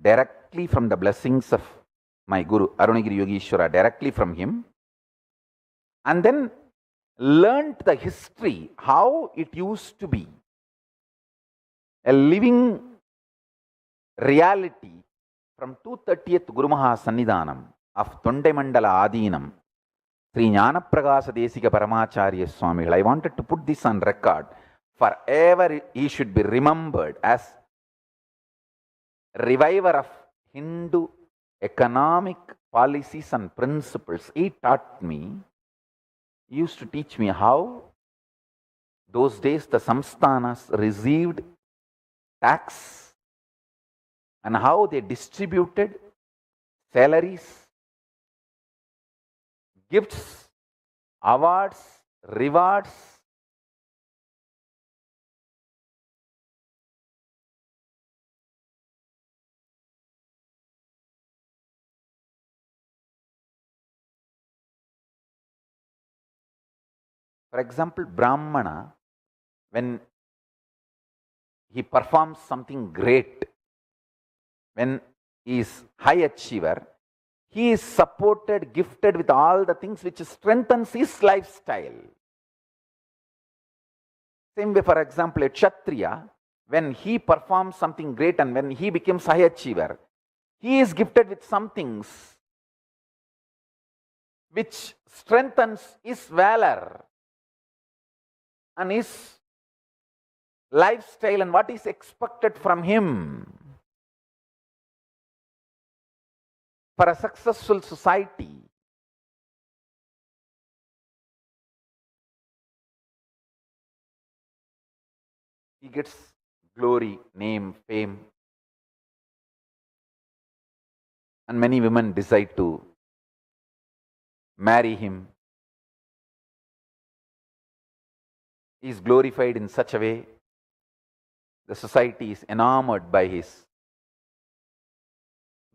Speaker 3: directly from the blessings of my Guru, Arunagiri Yogeshwara, directly from him, and then learnt the history, how it used to be a living reality from 230th Guru Maha Sannidhanam of Tondemandala Adinam, Sri Jnanapragasa Desika Paramacharya Swamigal. I wanted to put this on record. Forever he should be remembered as reviver of Hindu economic policies and principles. He taught me, he used to teach me how those days the samsthanas received tax and how they distributed salaries, gifts, awards, rewards. For example, Brahmana, when he performs something great, when he is high achiever, he is supported, gifted with all the things which strengthens his lifestyle. Same way, for example, a Kshatriya, when he performs something great and when he becomes high achiever, he is gifted with some things which strengthens his valor and his lifestyle and what is expected from him. For a successful society, he gets glory, name, fame, and many women decide to marry him. He is glorified in such a way, the society is enamored by his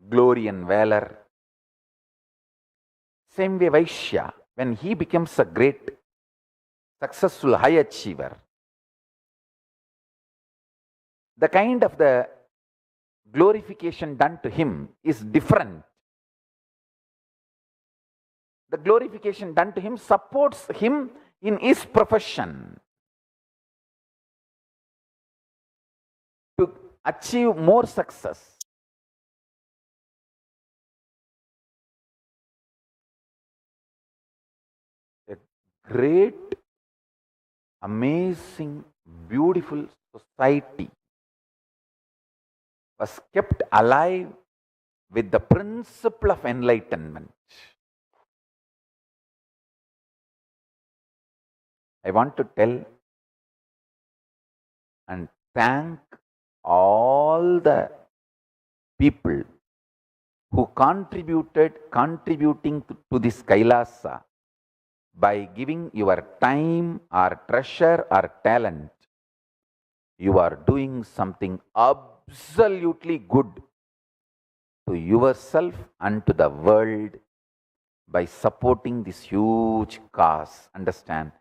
Speaker 3: glory and valor. Same way Vaishya, when he becomes a great, successful high achiever, the kind of the glorification done to him is different. The glorification done to him supports him in his profession to achieve more success. A great, amazing, beautiful society was kept alive with the principle of enlightenment. I want to tell and thank all the people who contributing to this Kailasa by giving your time or treasure or talent. You are doing something absolutely good to yourself and to the world by supporting this huge cause. Understand?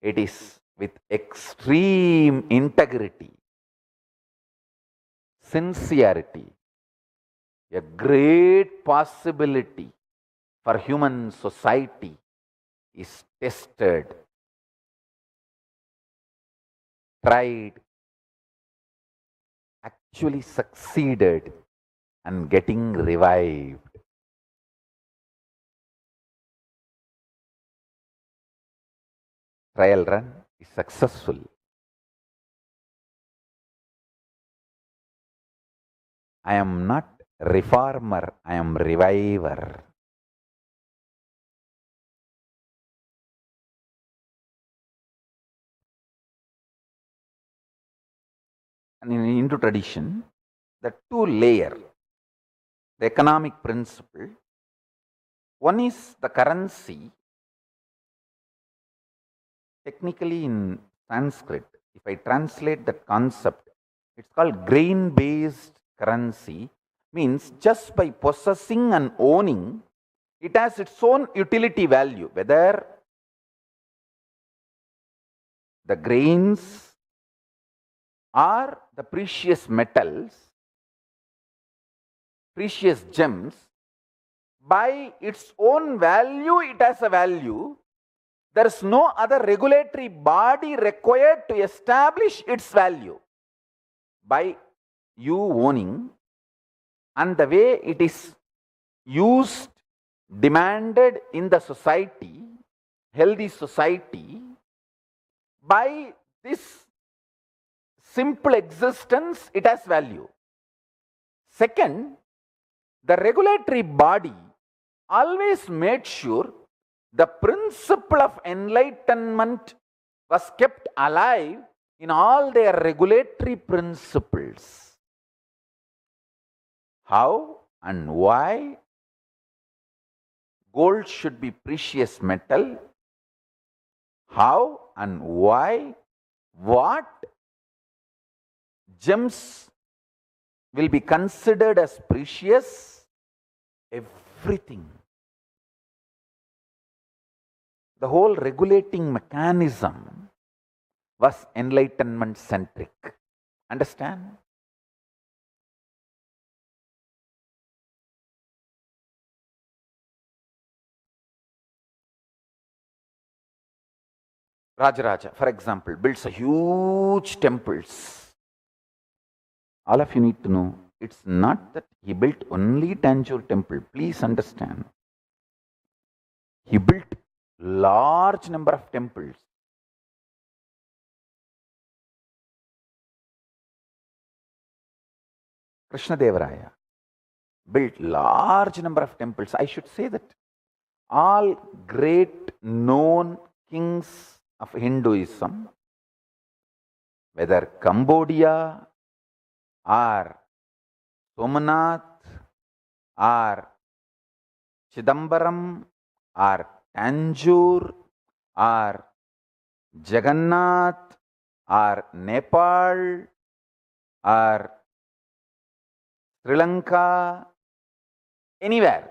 Speaker 3: It is with extreme integrity, sincerity, a great possibility for human society is tested, tried, actually succeeded, and getting revived. Trial run is successful. I am not reformer, I am reviver. And in Hindu tradition, the two layer, the economic principle, one is the currency. Technically in Sanskrit, if I translate that concept, it's called grain-based currency, means just by possessing and owning, it has its own utility value, whether the grains or the precious metals, precious gems, by its own value, it has a value. There is no other regulatory body required to establish its value. By you owning and the way it is used, demanded in the society, healthy society, by this simple existence, it has value. Second, the regulatory body always made sure the principle of enlightenment was kept alive in all their regulatory principles. How and why gold should be precious metal? How and why? What gems will be considered as precious? Everything. The whole regulating mechanism was enlightenment centric. Understand? Rajaraja, for example, builds a huge temples. All of you need to know, it's not that he built only Tanjore temple. Please understand. He built large number of temples. Krishnadevaraya built large number of temples. I should say that all great known kings of Hinduism, whether Cambodia or Somanath or Chidambaram or Tanjore or Jagannath or Nepal or Sri Lanka anywhere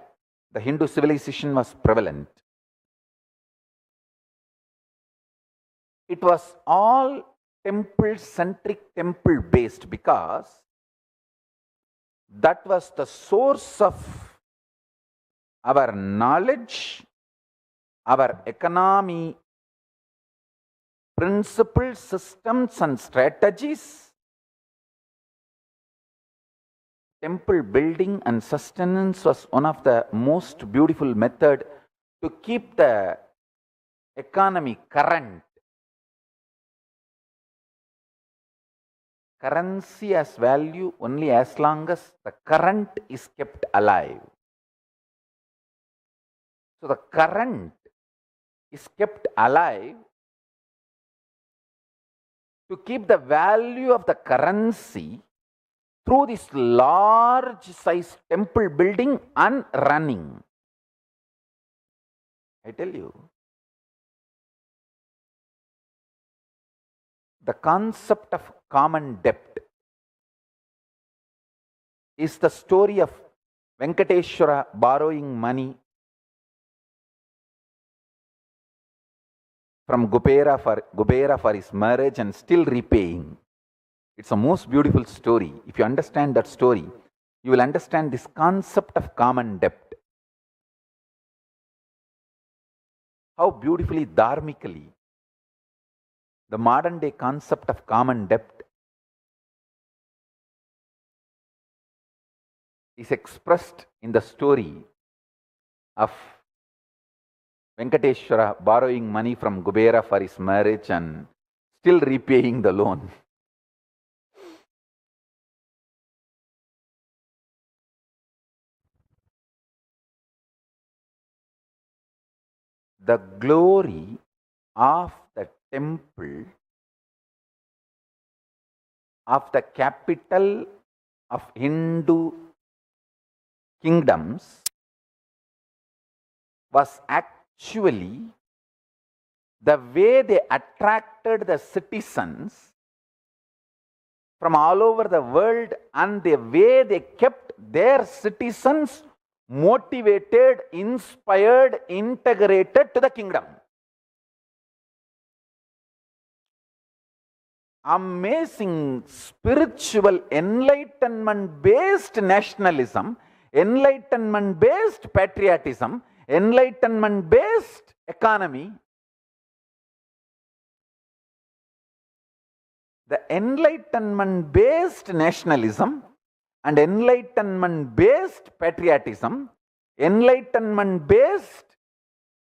Speaker 3: the Hindu civilization was prevalent, it was all temple-centric, temple-based, because that was the source of our knowledge, our economy, principles, systems and strategies. Temple building and sustenance was one of the most beautiful method to keep the economy current. Currency has value only as long as the current is kept alive. So the current is kept alive to keep the value of the currency through this large size temple building and running. I tell you, the concept of common debt is the story of Venkateshwara borrowing money from Kubera for his marriage and still repaying. It's a most beautiful story. If you understand that story, you will understand this concept of common debt. How beautifully, dharmically, the modern day concept of common debt is expressed in the story of Venkateshwara borrowing money from Kubera for his marriage and still repaying the loan. The glory of the temple, of the capital of Hindu kingdoms, was actually the way they attracted the citizens from all over the world and the way they kept their citizens motivated, inspired, integrated to the kingdom. Amazing spiritual enlightenment-based nationalism, enlightenment-based patriotism, enlightenment-based economy. The enlightenment-based nationalism and enlightenment-based patriotism, enlightenment-based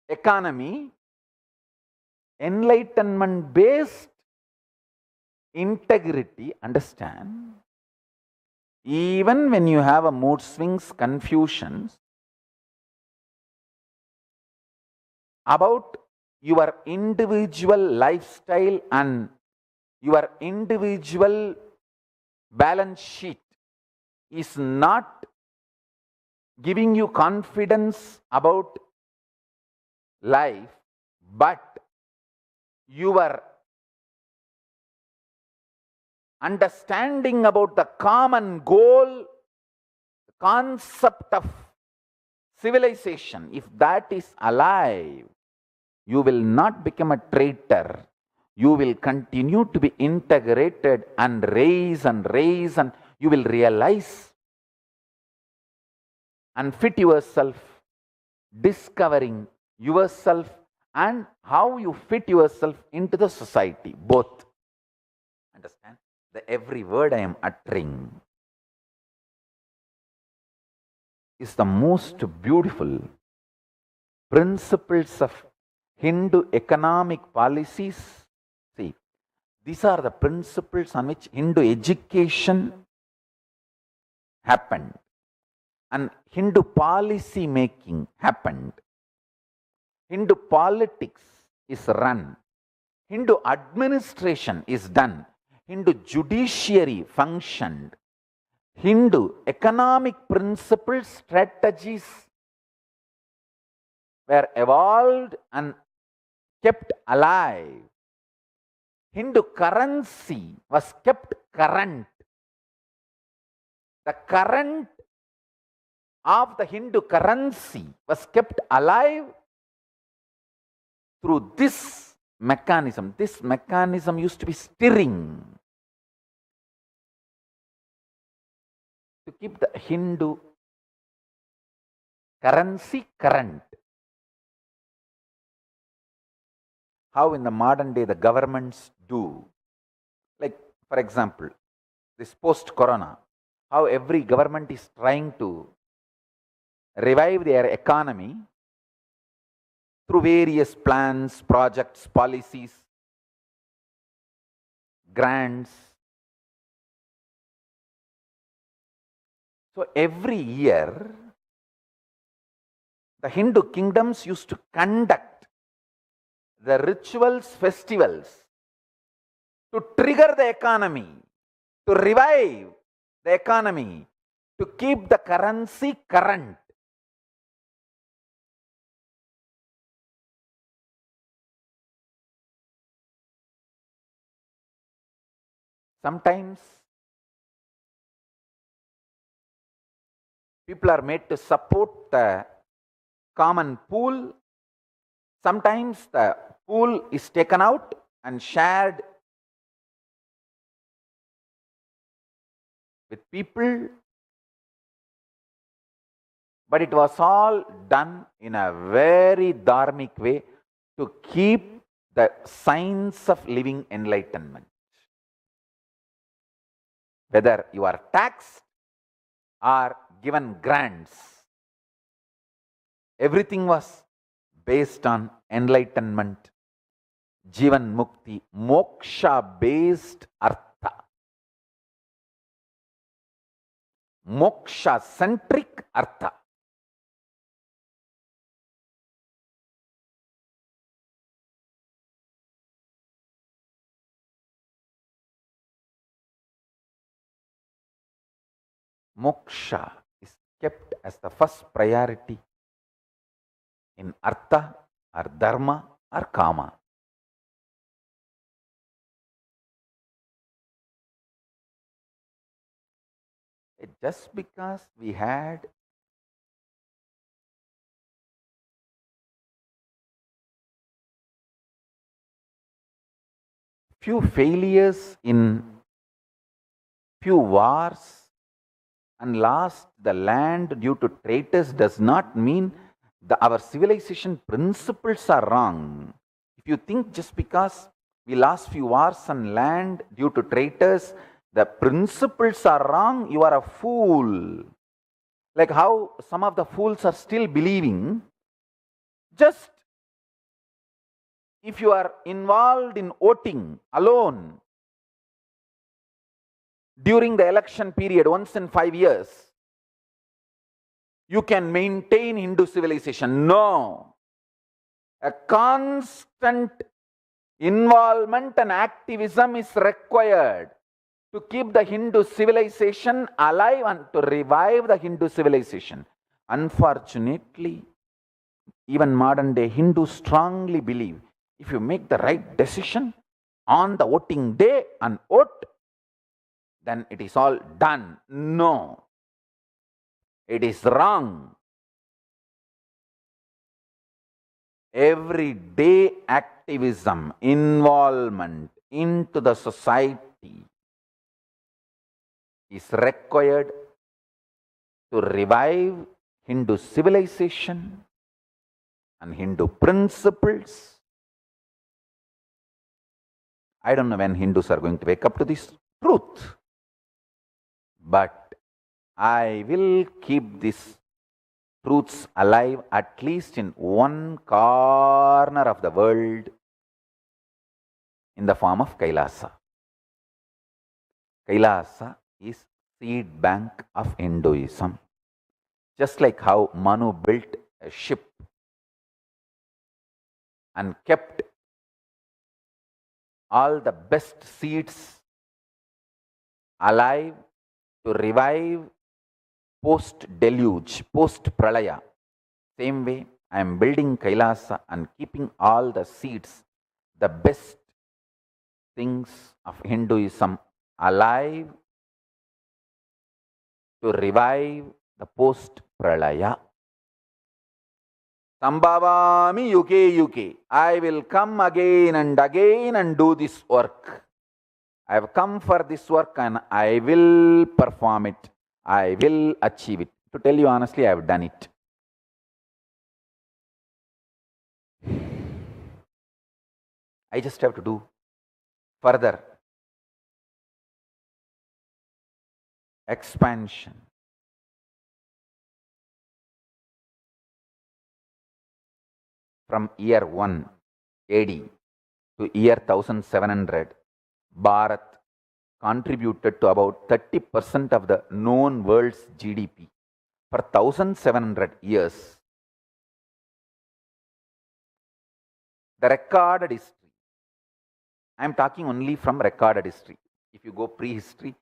Speaker 3: economy, enlightenment-based integrity, understand, even when you have a mood swings, confusions about your individual lifestyle and your individual balance sheet is not giving you confidence about life, but your understanding about the common goal, the concept of civilization, if that is alive, you will not become a traitor. You will continue to be integrated and raise, and you will realize and fit yourself, discovering yourself and how you fit yourself into the society, both. Understand? The every word I am uttering is the most beautiful principles of Hindu economic policies. See, these are the principles on which Hindu education happened and Hindu policy making happened. Hindu politics is run. Hindu administration is done. Hindu judiciary functioned. Hindu economic principles, strategies were evolved and kept alive. Hindu currency was kept current. The current of the Hindu currency was kept alive through this mechanism. This mechanism used to be stirring to keep the Hindu currency current. How in the modern day the governments do. Like, for example, this post-corona, how every government is trying to revive their economy through various plans, projects, policies, grants. So every year, the Hindu kingdoms used to conduct the rituals, festivals to trigger the economy, to revive the economy, to keep the currency current. Sometimes people are made to support the common pool. Sometimes the pool is taken out and shared with people. But it was all done in a very dharmic way to keep the signs of living enlightenment. Whether you are taxed or given grants, everything was based on enlightenment, Jivan Mukti, moksha based artha, moksha centric artha. Moksha is kept as the first priority in artha or dharma or kama. Just because we had few failures in few wars and lost the land due to traitors does not mean our civilization principles are wrong. If you think just because we lost few wars and land due to traitors, the principles are wrong, you are a fool. Like how some of the fools are still believing, just if you are involved in voting alone during the election period once in 5 years, you can maintain Hindu civilization. No. A constant involvement and activism is required to keep the Hindu civilization alive and to revive the Hindu civilization. Unfortunately, even modern day Hindus strongly believe if you make the right decision on the voting day and vote, then it is all done. No. It is wrong. Everyday activism, involvement into the society is required to revive Hindu civilization and Hindu principles. I don't know when Hindus are going to wake up to this truth, but I will keep these truths alive at least in one corner of the world in the form of Kailasa. Kailasa is seed bank of Hinduism. Just like how Manu built a ship and kept all the best seeds alive to revive post-deluge, post-pralaya. Same way, I am building Kailasa and keeping all the seeds, the best things of Hinduism alive to revive the post-pralaya. Sambhavami yuke yuke. I will come again and do this work. I have come for this work and I will perform it. I will achieve it. To tell you honestly, I have done it. I just have to do further expansion. From year 1 AD to year 1700, Bharat contributed to about 30% of the known world's GDP. For 1700 years, the recorded history, I am talking only from recorded history. If you go prehistory,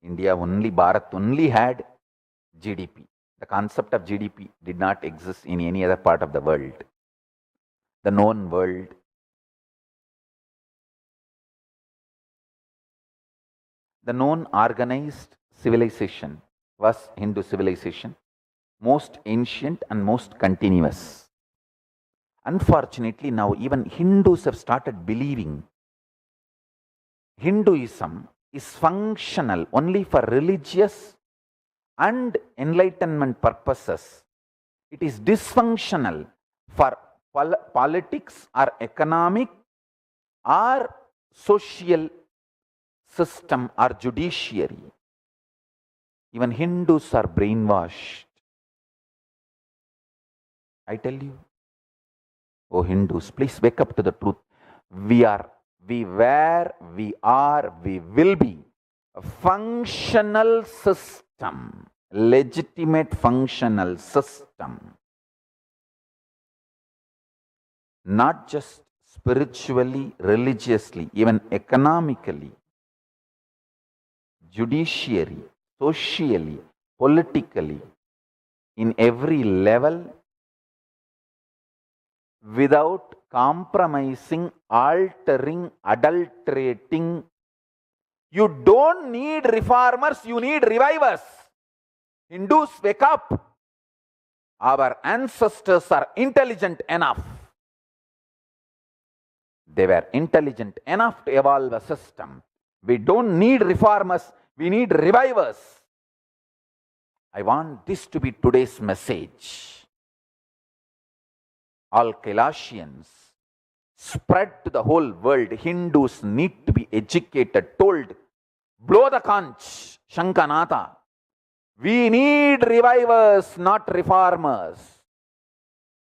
Speaker 3: India only, Bharat only had GDP. The concept of GDP did not exist in any other part of the world. The known world. The known organized civilization was Hindu civilization, most ancient and most continuous. Unfortunately, now even Hindus have started believing Hinduism is functional only for religious and enlightenment purposes. It is dysfunctional for politics or economic or social system or judiciary. Even Hindus are brainwashed. I tell you, oh Hindus, please wake up to the truth. We were, we are, we will be a functional system, legitimate functional system. Not just spiritually, religiously, even economically, judiciary, socially, politically, in every level, without compromising, altering, adulterating. You don't need reformers, you need revivers. Hindus, wake up. Our ancestors are intelligent enough. They were intelligent enough to evolve a system. We don't need reformers, we need revivers. I want this to be today's message. All Kailasians, spread to the whole world. Hindus need to be educated, told, blow the conch, Shankanatha. We need revivers, not reformers.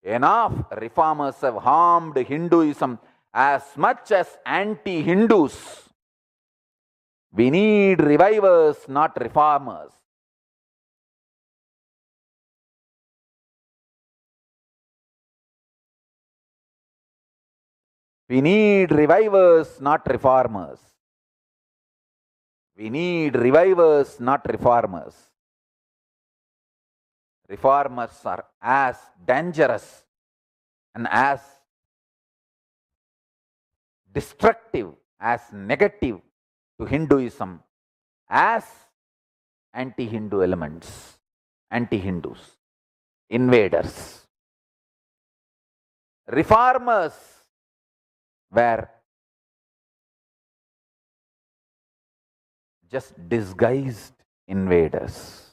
Speaker 3: Enough reformers have harmed Hinduism as much as anti-Hindus. We need revivers, not reformers. We need revivers, not reformers. We need revivers, not reformers. Reformers are as dangerous and as destructive, as negative to Hinduism as anti-Hindu elements, anti-Hindus, invaders. Reformers were just disguised invaders.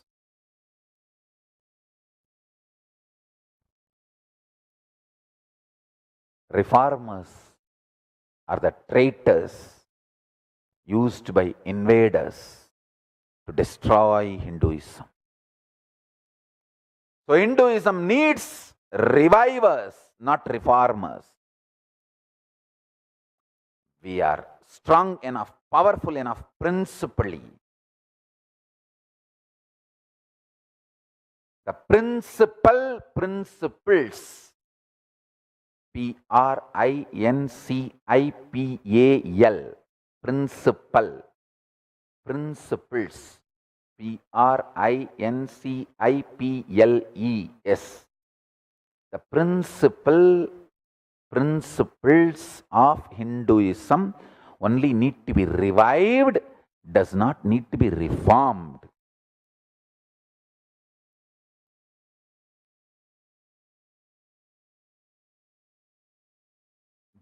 Speaker 3: Reformers are the traitors used by invaders to destroy Hinduism. So Hinduism needs revivers, not reformers. We are strong enough, powerful enough principally. The principles, Principal, principles, Principles, the principles of Hinduism only need to be revived, does not need to be reformed.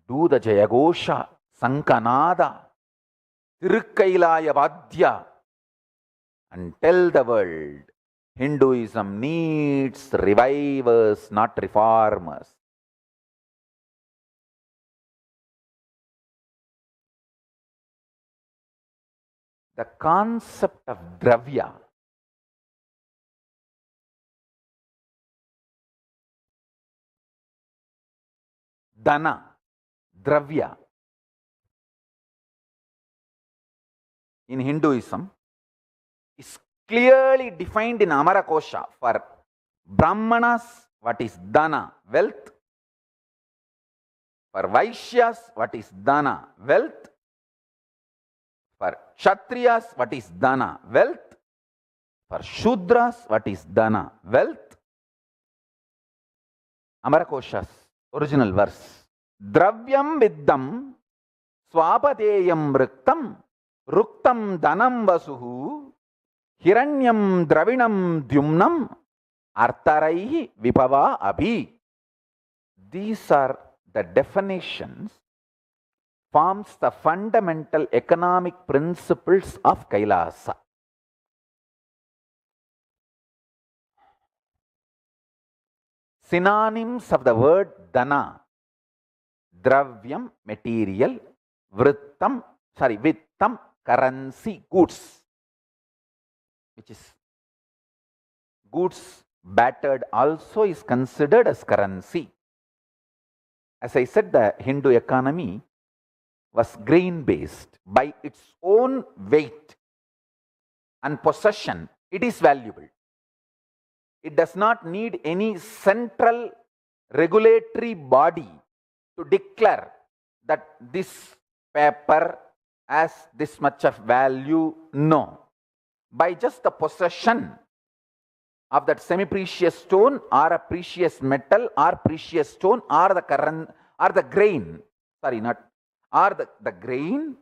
Speaker 3: do the Jayagosha, Sankanada, Tirukailaya Vadya, and tell the world Hinduism needs revivers, not reformers. The concept of dravya, dana, dravya, in Hinduism is clearly defined in Amarakosha. For Brahmanas, what is dana? Wealth. For Vaishyas, what is dana? Wealth. For Kshatriyas, what is dana? Wealth. For Shudras, what is dana? Wealth. Amarakosha's original verse. Dravyam viddam swapadeyam riktam ruktam danam vasuhu hiranyam dravinam dyumnam artaraihi vipava abhi. These are the definitions, forms the fundamental economic principles of Kailasa. Synonyms of the word dana: dravyam, material; vittam, currency, goods, which is goods battered also is considered as currency. As I said, the Hindu economy was grain-based. By its own weight and possession, it is valuable. It does not need any central regulatory body to declare that this paper has this much of value. No. By just the possession of that semi-precious stone or a precious metal or precious stone or the grain, the grain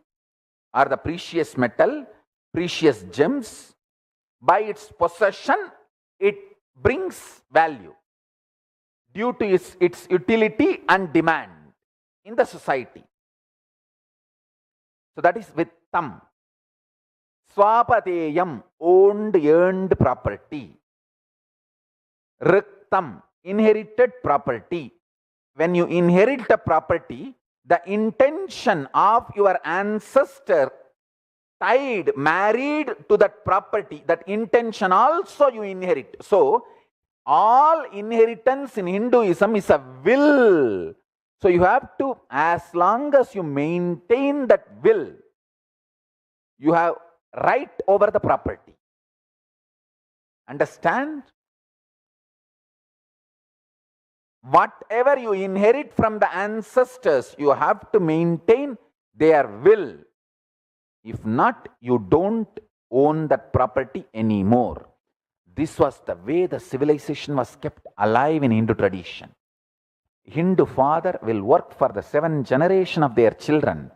Speaker 3: or the precious metal, precious gems, by its possession, it brings value due to its utility and demand in the society. So that is vittam. Swapadeyam, owned, earned property. Riktam, inherited property. When you inherit a property, the intention of your ancestor married to that property, that intention also you inherit. So, all inheritance in Hinduism is a will. So, you have to, as long as you maintain that will, you have right over the property. Understand? Whatever you inherit from the ancestors, you have to maintain their will. If not, you don't own that property anymore. This was the way the civilization was kept alive in Hindu tradition. Hindu father will work for the 7th generation of their children,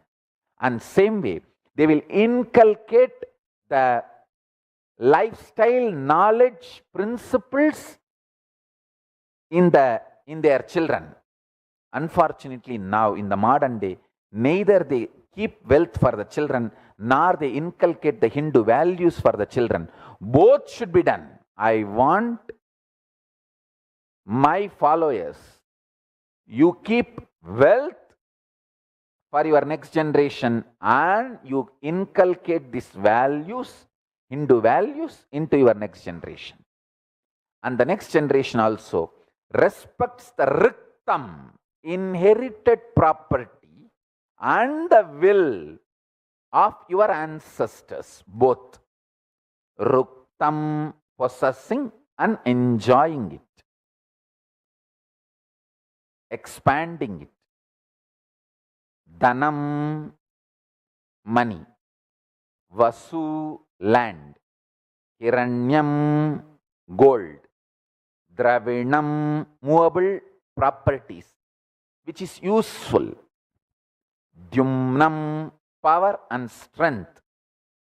Speaker 3: and same way they will inculcate the lifestyle, knowledge, principles in their children. Unfortunately, now in the modern day, neither they keep wealth for the children nor they inculcate the Hindu values for the children. Both should be done. I want my followers, you keep wealth for your next generation and you inculcate these values, Hindu values, into your next generation. And the next generation also respects the riktam, inherited property, and the will of your ancestors, both. Ruktam, possessing and enjoying it, expanding it. Dhanam, money. Vasu, land. Hiranyam, gold. Dravinam, movable properties, which is useful. Dyumnam, power and strength.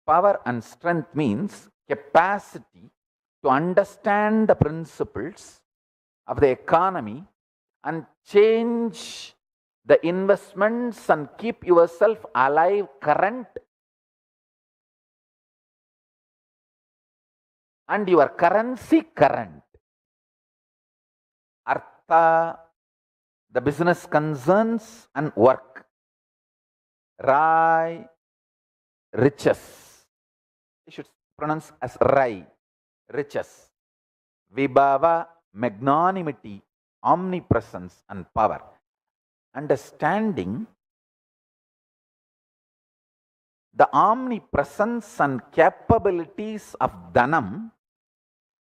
Speaker 3: Power and strength means capacity to understand the principles of the economy and change the investments and keep yourself alive, current, and your currency current. Artha, the business concerns and work. Rai, riches. You should pronounce as Rai, riches. Vibhava, magnanimity, omnipresence and power. Understanding the omnipresence and capabilities of Dhanam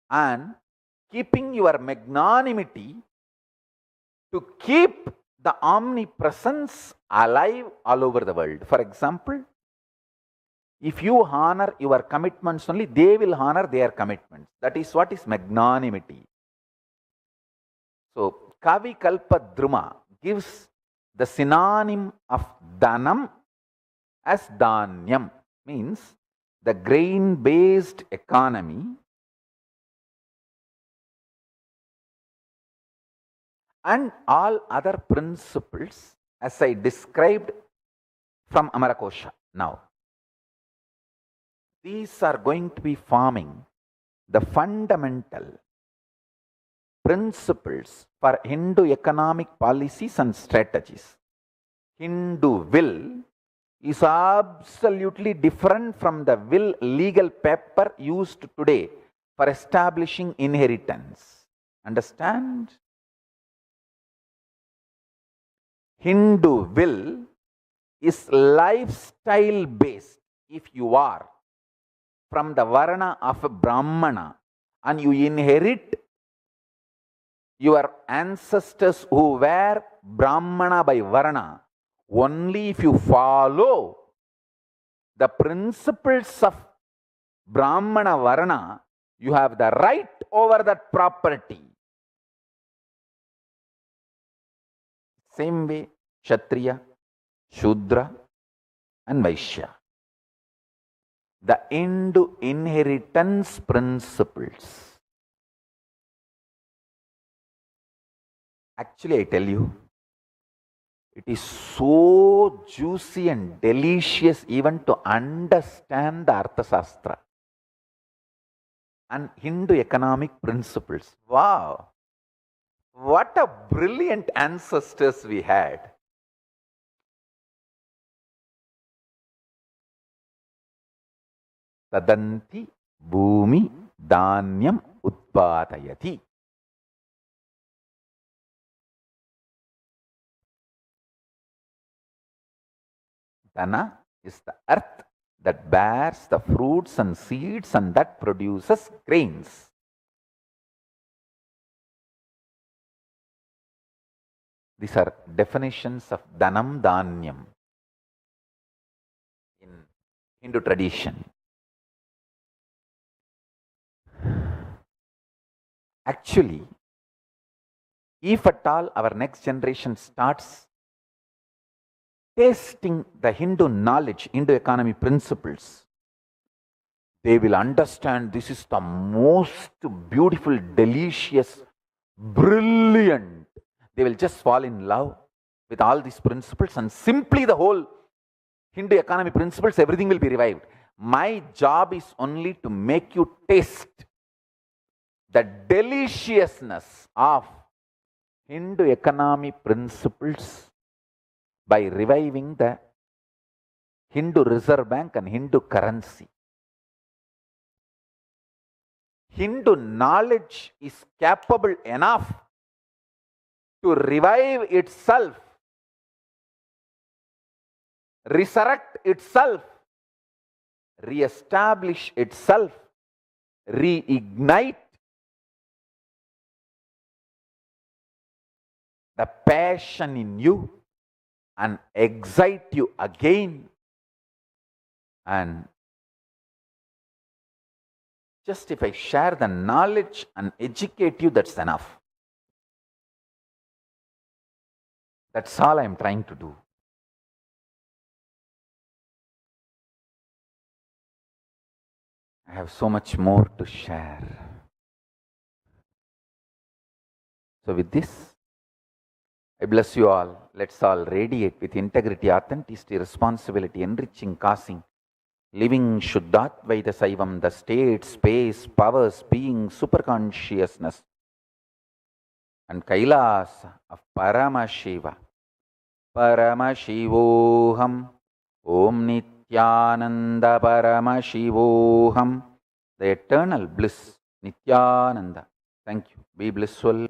Speaker 3: and keeping your magnanimity to keep the omnipresence alive all over the world. For example, if you honor your commitments only, they will honor their commitments. That is what is magnanimity. So, Kavi Kalpa Druma gives the synonym of Dhanam as Dhanyam, means the grain-based economy and all other principles as I described from Amarakosha now. These are going to be forming the fundamental principles for Hindu economic policies and strategies. Hindu will is absolutely different from the will legal paper used today for establishing inheritance. Understand? Hindu will is lifestyle based. If you are from the Varna of a Brahmana and you inherit your ancestors who were Brahmana by Varna, only if you follow the principles of Brahmana Varna, you have the right over that property. Same way, Kshatriya, Shudra, and Vaishya. The Hindu inheritance principles. Actually, I tell you, it is so juicy and delicious even to understand the Arthashastra and Hindu economic principles. Wow! What a brilliant ancestors we had. Tadanti bhumi dhanyam utpadayati. Dhana is the earth that bears the fruits and seeds and that produces grains. These are definitions of Dhanam Dhanyam in Hindu tradition. Actually, if at all our next generation starts tasting the Hindu knowledge, Hindu economy principles, they will understand this is the most beautiful, delicious, brilliant. They will just fall in love with all these principles and simply the whole Hindu economy principles, everything will be revived. My job is only to make you taste the deliciousness of Hindu economy principles by reviving the Hindu Reserve Bank and Hindu currency. Hindu knowledge is capable enough to revive itself, resurrect itself, re-establish itself, reignite the passion in you and excite you again. And just if I share the knowledge and educate you, that's enough. That's all I am trying to do. I have so much more to share. So with this, I bless you all. Let's all radiate with integrity, authenticity, responsibility, enriching, causing, living Shuddhatvaita Saivam, the state, space, powers, being, superconsciousness, and Kailas of Paramashiva. Paramashivoham, Om Nityananda Paramashivoham, the eternal bliss, Nityananda. Thank you. Be blissful.